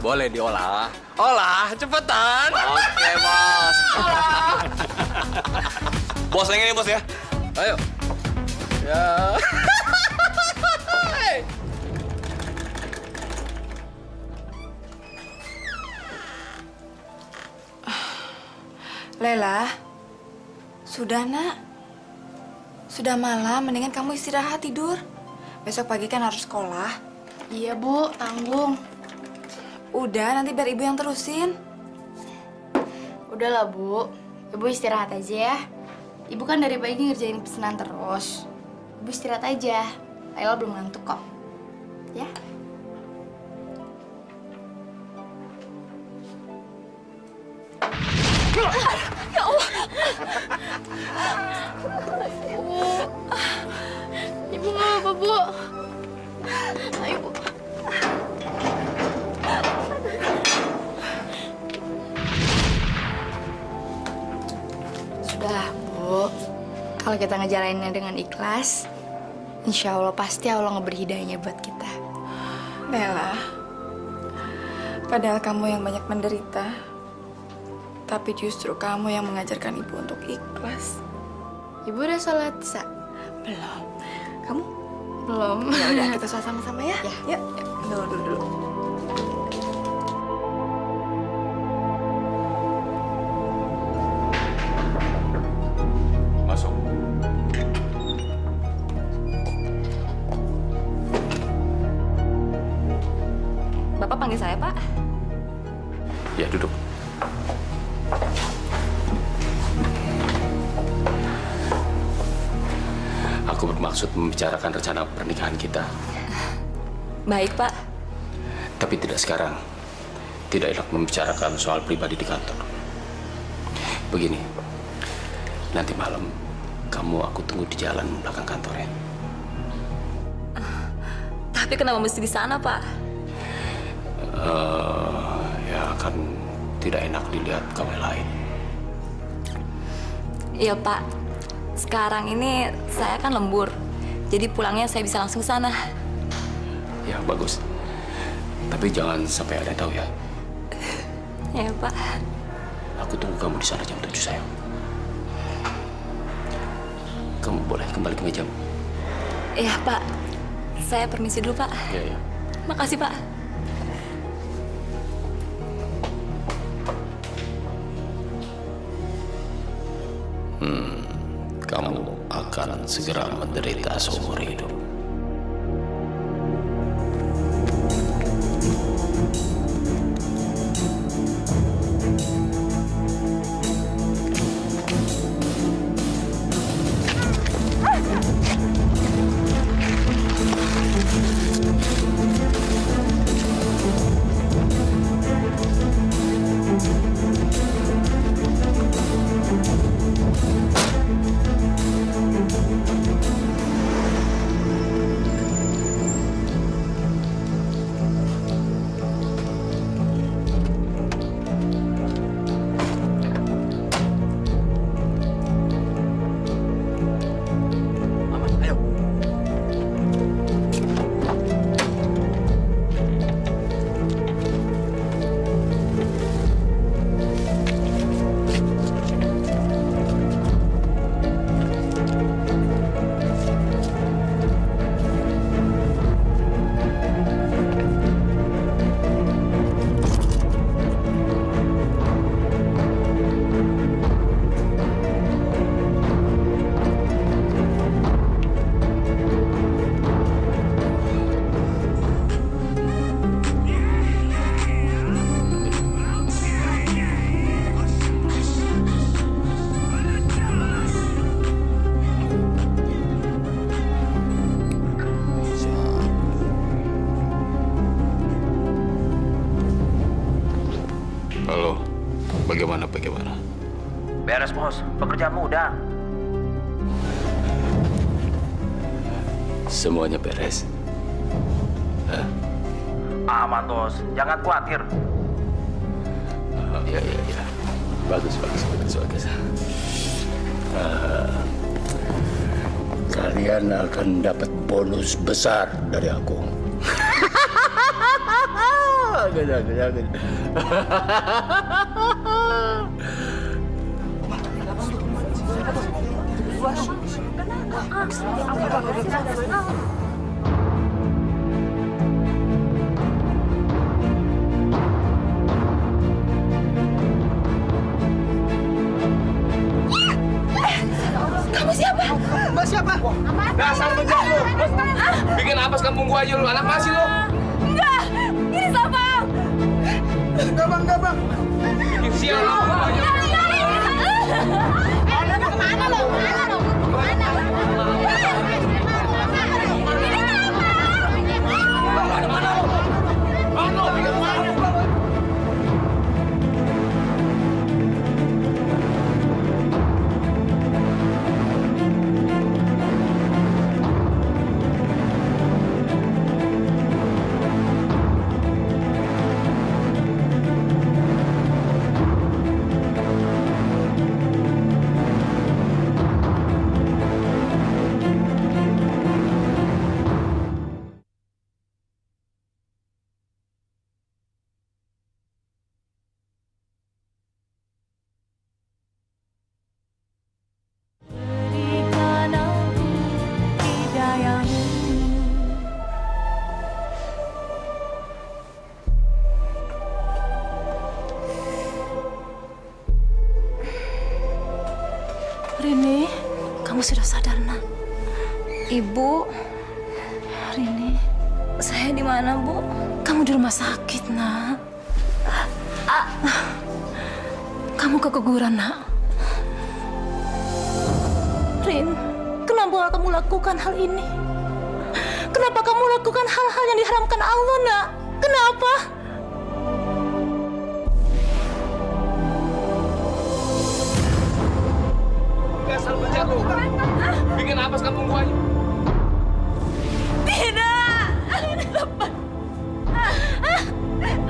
boleh diolah. Olah, cepetan. Oke, Bos. Olah. Bos, yang ini, Bos ya. Ayo. Ya. Lela, sudah nak. Sudah malam, mendingan kamu istirahat tidur. Besok pagi kan harus sekolah. Iya, Bu, tanggung. Udah, nanti biar ibu yang terusin. Udahlah, Bu. Ibu istirahat aja ya. Ibu kan dari pagi ngerjain pesanan terus. Ibu istirahat aja. Layla belum ngantuk kok. Ya? Ya Allah. Ibu nggak apa-apa, Bu. Ayo, Bu. Sudahlah, Bu. Kalau kita ngejalaninnya dengan ikhlas, insya Allah pasti Allah ngeberi hidayahnya buat kita. Lela, padahal kamu yang banyak menderita, tapi justru kamu yang mengajarkan ibu untuk ikhlas. Ibu udah sholat Sa? Belum. Kamu? Belum. Ya udah, kita sholat sama-sama ya. Ya. Yuk. Dulu. Masuk. Bapak panggil saya, Pak. Ya, duduk. Aku bermaksud membicarakan rencana pernikahan kita. Baik, Pak. Tapi tidak sekarang. Tidak enak membicarakan soal pribadi di kantor. Begini, nanti malam kamu aku tunggu di jalan belakang kantor ya. Tapi kenapa mesti di sana, Pak? Ya kan tidak enak dilihat kawan lain. Iya, Pak. Sekarang ini saya kan lembur. Jadi pulangnya saya bisa langsung ke sana. Ya, bagus. Tapi jangan sampai ada yang tahu ya. Ya, Pak. Aku tunggu kamu di sana jam 7, sayang. Kamu boleh kembali ke mejamu. Iya, Pak. Saya permisi dulu, Pak. Iya. Makasih, Pak. Kamu akan segera menderita seumur hidup. Bagaimana? Beres, Bos. Pekerjaanmu udah. Semuanya beres. Aman, Bos. Jangan khawatir. Iya. Bagus. Kalian akan dapat bonus besar dari aku. Jangan. Kamu siapa? Mbak siapa? Dasar bejat lu. Bikin apes kampung gua aja lu. Anak masih lu. Enggak, ini Sapam. Enggak bang. Bikin sial lu. Kemana lo? Rini, kamu sudah sadar, Nak? Ibu, Rini, saya di mana, Bu? Kamu di rumah sakit, Nak. Kamu keguguran, Nak. Rin, kenapa kamu lakukan hal ini? Kenapa kamu lakukan hal-hal yang diharamkan Allah, Nak? Kenapa? Dasar bejat lu. Bikin apes kampung gua aja. Tidak! Lepas!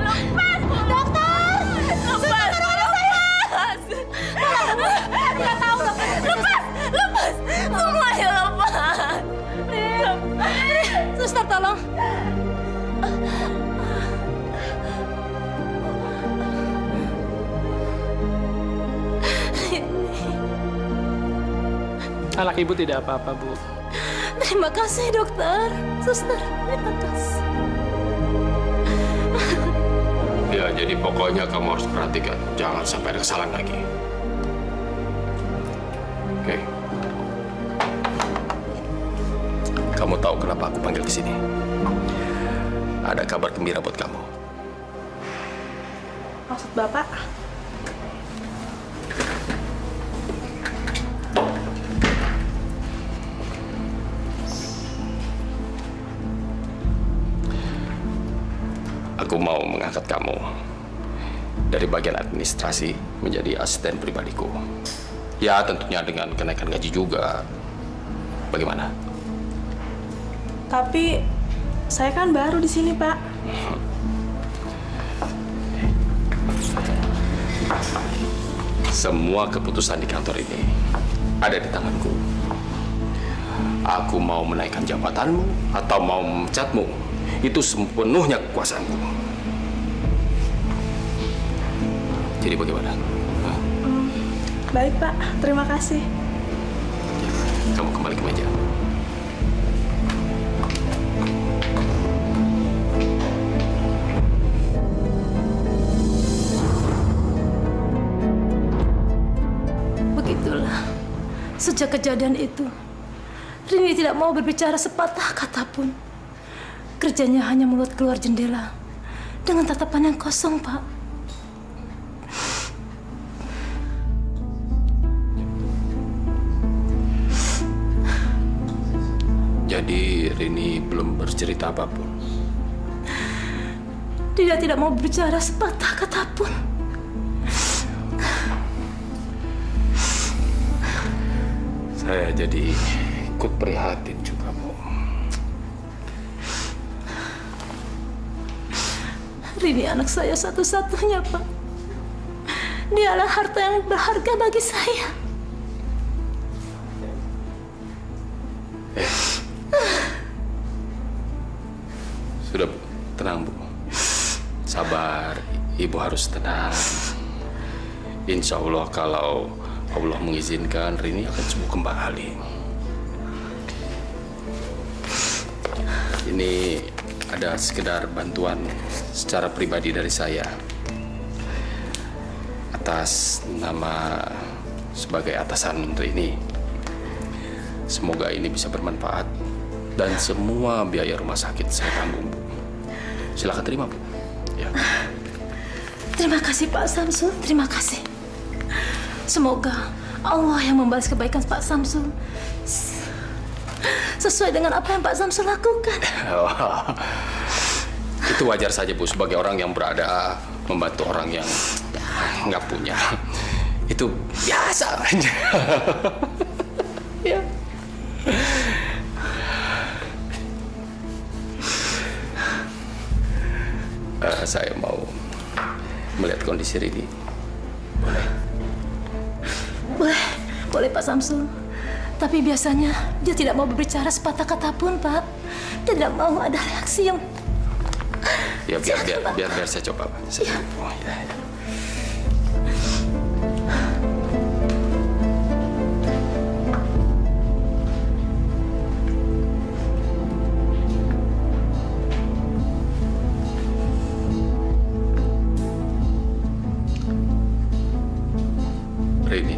Lepas! Dokter! Lepas! Tolong saya! Saya tahu! Lepas! Lepas! Semuanya lepas! Suster, tolong! Anak ibu tidak apa-apa, Bu. Terima kasih, dokter. Suster, terima kasih. Ya, jadi pokoknya kamu harus perhatikan. Jangan sampai ada kesalahan lagi. Oke. Kamu tahu kenapa aku panggil ke sini? Ada kabar gembira buat kamu. Maksud Bapak? Aku mau mengangkat kamu dari bagian administrasi menjadi asisten pribadiku. Ya, tentunya dengan kenaikan gaji juga. Bagaimana? Tapi saya kan baru di sini, Pak. Semua keputusan di kantor ini ada di tanganku. Aku mau menaikkan jabatanmu atau mau memecatmu, itu sepenuhnya kekuasaanku. Jadi bagaimana? Baik, Pak. Terima kasih. Kamu kembali ke meja. Begitulah. Sejak kejadian itu, Rini tidak mau berbicara sepatah kata pun. Kerjanya hanya mulut keluar jendela dengan tatapan yang kosong, Pak. Jadi Rini belum bercerita apapun. Dia tidak mau berbicara sepatah kata pun. Saya jadi ikut prihatin juga, Bu. Rini anak saya satu-satunya, Pak. Dialah harta yang berharga bagi saya. Sudah, Bu. Tenang, Bu. Sabar. Ibu harus tenang. Insya Allah kalau Allah mengizinkan, Rini akan sembuh kembali. Ini ada sekedar bantuan secara pribadi dari saya. Atas nama sebagai atasan Rini. Semoga ini bisa bermanfaat. Dan semua biaya rumah sakit saya tanggung, Bu. Silakan terima, Bu. Ya. Terima kasih Pak Samsul, terima kasih. Semoga Allah yang membalas kebaikan Pak Samsul sesuai dengan apa yang Pak Samsul lakukan. Itu wajar saja, Bu, sebagai orang yang berada membantu orang yang nggak punya. Itu biasa aja. Ya. Saya mau melihat kondisi Rini. Boleh Pak Samsul. Tapi biasanya dia tidak mau berbicara sepatah kata pun, Pak. Dia tidak mau ada reaksi yang... Ya biar saya coba, Pak. Oh, ya. Rini.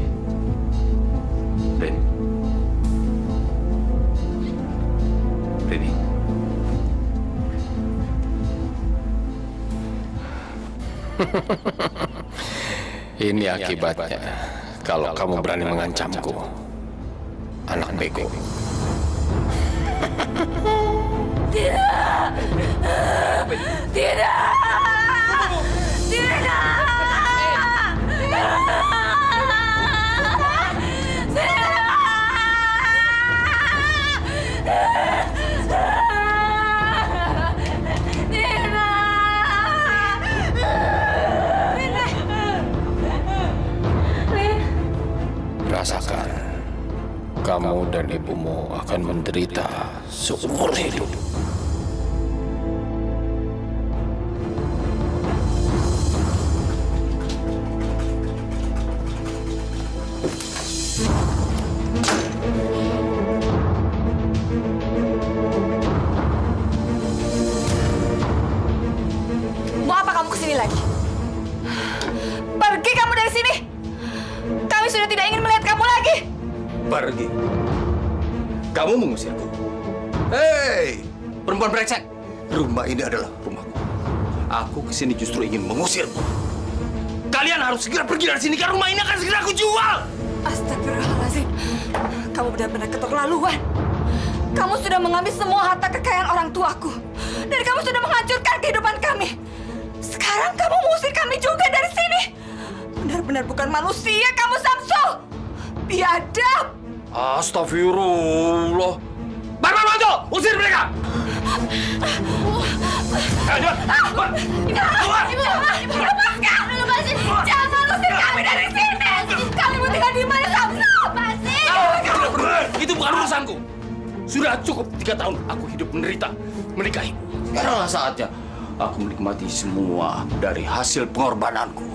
Ini akibatnya kalau kamu berani mengancamku, anak bego. Tidak! Tidak! Tidak! Rasakan, kamu dan ibumu akan menderita seumur hidup. Mau apa kamu kesini lagi? Pergi kamu dari sini! Kami sudah tidak ingin melihat kamu lagi! Pergi. Kamu mengusirku. Hei, perempuan brengsek. Rumah ini adalah rumahku. Aku kesini justru ingin mengusirmu. Kalian harus segera pergi dari sini, karena rumah ini akan segera aku jual. Astagfirullahaladzim. Kamu benar-benar keterlaluan. Kamu sudah mengambil semua harta kekayaan orang tuaku. Dan kamu sudah menghancurkan kehidupan kami. Sekarang kamu mengusir kami juga dari sini. Benar-benar bukan manusia kamu, Samsul. Biadab. Astagfirullah. Barman Manto, usir mereka. Ibu, lepaskan. Lepasin. Jangan usir kami dari sini. Kami mau tinggal di mana, Samsul? Lepasin. Itu bukan urusanku. Sudah cukup 3 tahun aku hidup menderita menikahi. Sekarang saatnya aku menikmati semua dari hasil pengorbananku.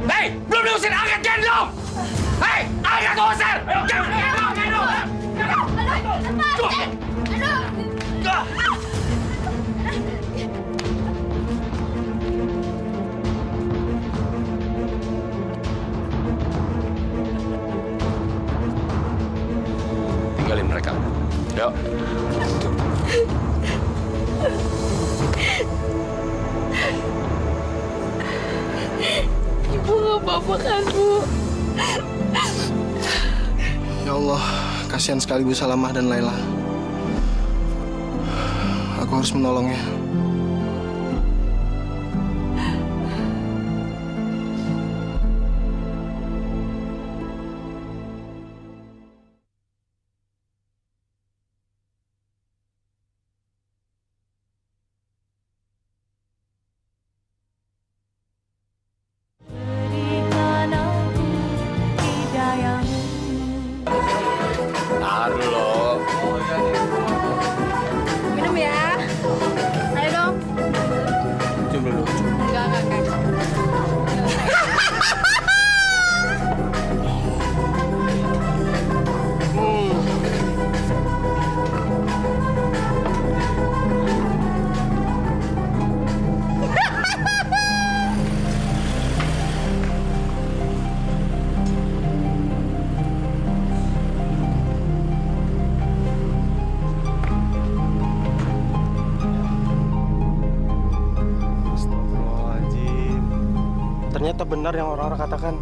Hei, belum diusir, angkat gendong! Hei, angkat usir! Tinggalin mereka. Yuk. Ibu nggak apa-apa kan, Bu? Ya Allah, kasihan sekali Bu Salamah dan Laila. Aku harus menolongnya. Ternyata benar yang orang-orang katakan.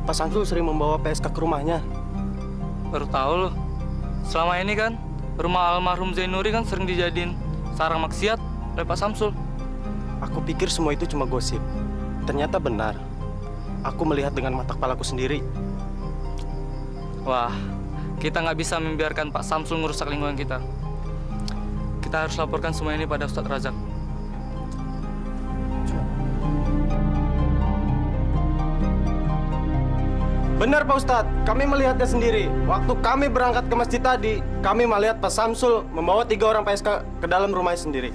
Pak Samsul sering membawa PSK ke rumahnya. Baru tahu loh. Selama ini kan, rumah almarhum Zainuri kan sering dijadiin sarang maksiat oleh Pak Samsul. Aku pikir semua itu cuma gosip. Ternyata benar. Aku melihat dengan mata kepalaku sendiri. Wah, kita nggak bisa membiarkan Pak Samsul merusak lingkungan kita. Kita harus laporkan semua ini pada Ustadz Razak. Benar Pak Ustadz, kami melihatnya sendiri. Waktu kami berangkat ke masjid tadi, kami melihat Pak Samsul membawa 3 orang PSK ke dalam rumahnya sendiri.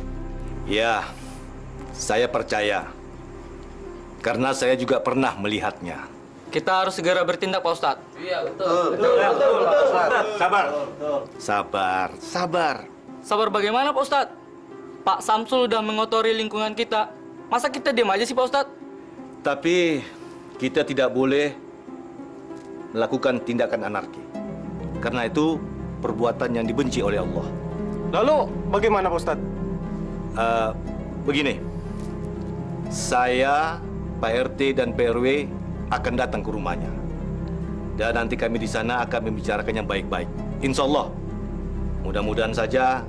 Ya, saya percaya. Karena saya juga pernah melihatnya. Kita harus segera bertindak, Pak Ustadz. Iya, betul. Sabar. Sabar. Sabar bagaimana, Pak Ustadz? Pak Samsul udah mengotori lingkungan kita. Masa kita diam aja sih, Pak Ustadz? Tapi kita tidak boleh melakukan tindakan anarki. Karena itu perbuatan yang dibenci oleh Allah. Lalu bagaimana Pak Ustadz? Begini, saya, Pak RT dan Pak RW akan datang ke rumahnya. Dan nanti kami di sana akan membicarakan yang baik-baik. Insya Allah, mudah-mudahan saja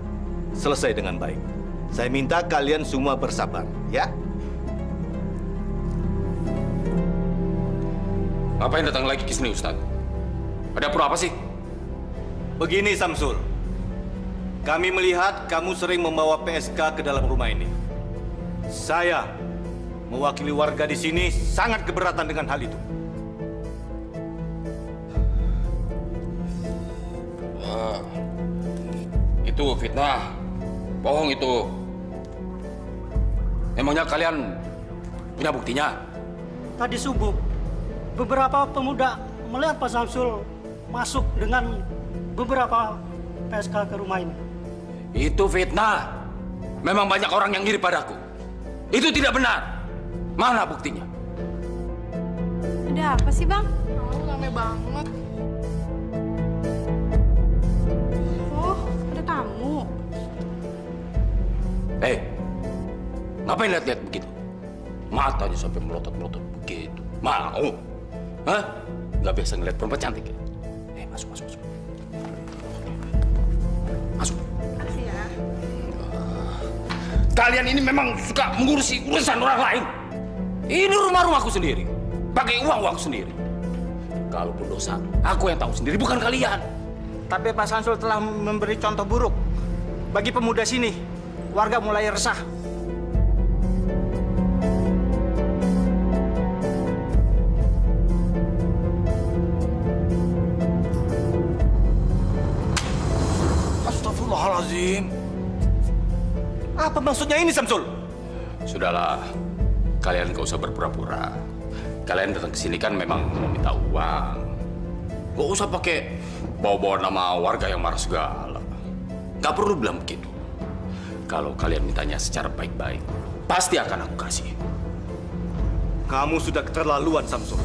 selesai dengan baik. Saya minta kalian semua bersabar, ya? Ngapain datang lagi ke sini, Ustaz? Ada perlu apa sih? Begini, Samsul. Kami melihat kamu sering membawa PSK ke dalam rumah ini. Saya, mewakili warga di sini, sangat keberatan dengan hal itu. Itu fitnah. Bohong itu. Emangnya kalian punya buktinya? Tadi subuh, beberapa pemuda melihat Pak Samsul masuk dengan beberapa PSK ke rumah ini. Itu fitnah. Memang banyak orang yang iri padaku. Itu tidak benar. Mana buktinya? Ada apa sih, Bang? Rame banget. Oh, ada tamu. Ngapain lihat-lihat begitu? Matanya sampai melotot-melotot begitu. Mau? Hah? Nggak biasa ngeliat perempuan cantik ya? Masuk. Masuk. Makasih ya. Kalian ini memang suka mengurusi urusan orang lain. Ini rumahku sendiri. Pakai uangku sendiri. Kalaupun dosa, aku yang tahu sendiri, bukan kalian. Tapi Pak Samsul telah memberi contoh buruk bagi pemuda sini. Warga mulai resah. Astagfirullahaladzim. Apa maksudnya ini, Samsul? Sudahlah, kalian gak usah berpura-pura. Kalian datang ke sini kan memang meminta uang. Gak usah pakai bawa-bawa nama warga yang marah segala. Gak perlu bilang begitu. Kalau kalian mintanya secara baik-baik, pasti akan aku kasih. Kamu sudah keterlaluan, Samsul.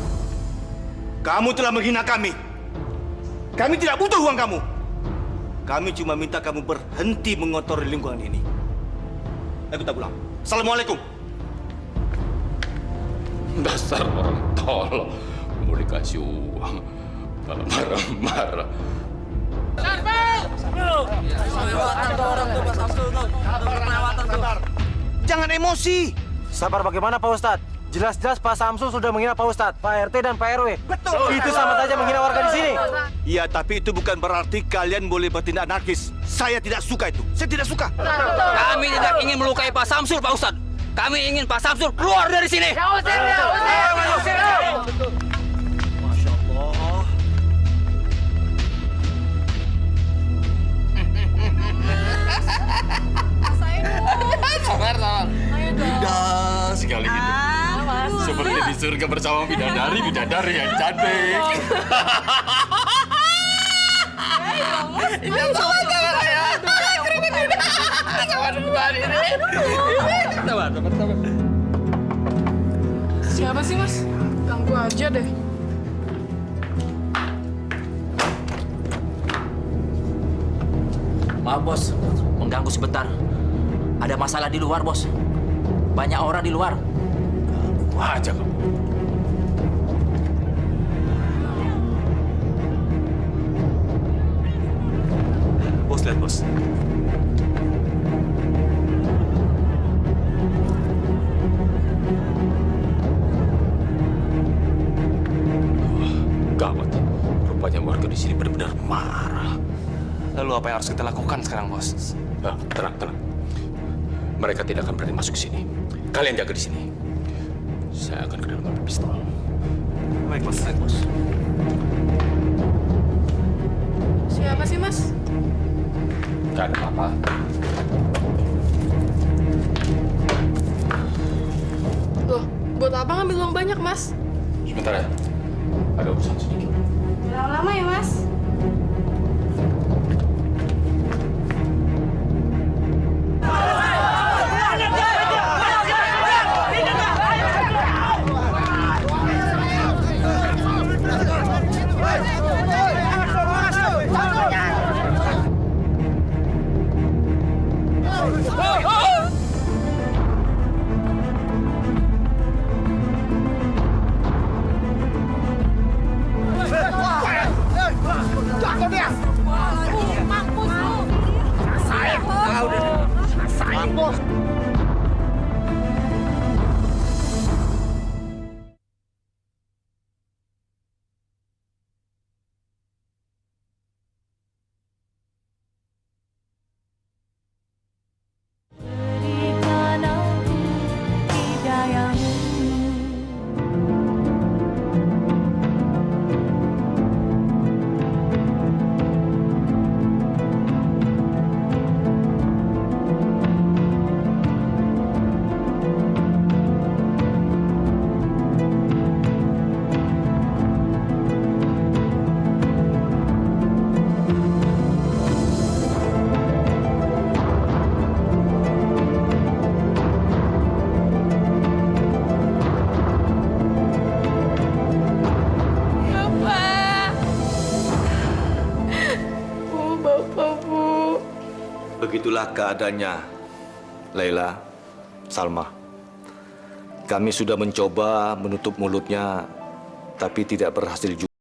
Kamu telah menghina kami. Kami tidak butuh uang kamu. Kami cuma minta kamu berhenti mengotori lingkungan ini. Ayo kita pulang. Assalamualaikum. Dasar orang tolol. Mau dikasih uang, malah marah-marah. Jangan emosi. Sabar bagaimana Pak Ustadz? Jelas-jelas Pak Samsul sudah menghina Pak Ustadz, Pak RT dan Pak RW. Betul. Itu sama saja menghina warga di sini. Iya, tapi itu bukan berarti kalian boleh bertindak anarkis. Saya tidak suka itu. Saya tidak suka. Kami tidak ingin melukai Pak Samsul, Pak Ustadz. Kami ingin Pak Samsul keluar dari sini. Masya Allah. Sabar. Indah sekali gitu. Seperti di surga bersama bidadari yang cantik. Siapa sih, Mas? Ganggu aja deh. Maaf, Bos. Mengganggu sebentar. Ada masalah di luar, Bos. Banyak orang di luar. Ngaku aja kamu. Bos, lihat bos. Gawat. Rupanya warga di sini benar-benar marah. Lalu apa yang harus kita lakukan sekarang, bos? Tenang, tenang. Mereka tidak akan berani masuk ke sini. Kalian jaga di sini. Saya akan ke dalam ambil pistol. Baik, bos. Baik, bos. Siapa sih, Mas? Gak ada apa-apa. Loh, buat apa ngambil uang banyak, Mas? Sebentar ya. Ada urusan sedikit. Jangan lama ya, Mas. Begitulah keadaannya, Laila, Salma. Kami sudah mencoba menutup mulutnya, tapi tidak berhasil juga.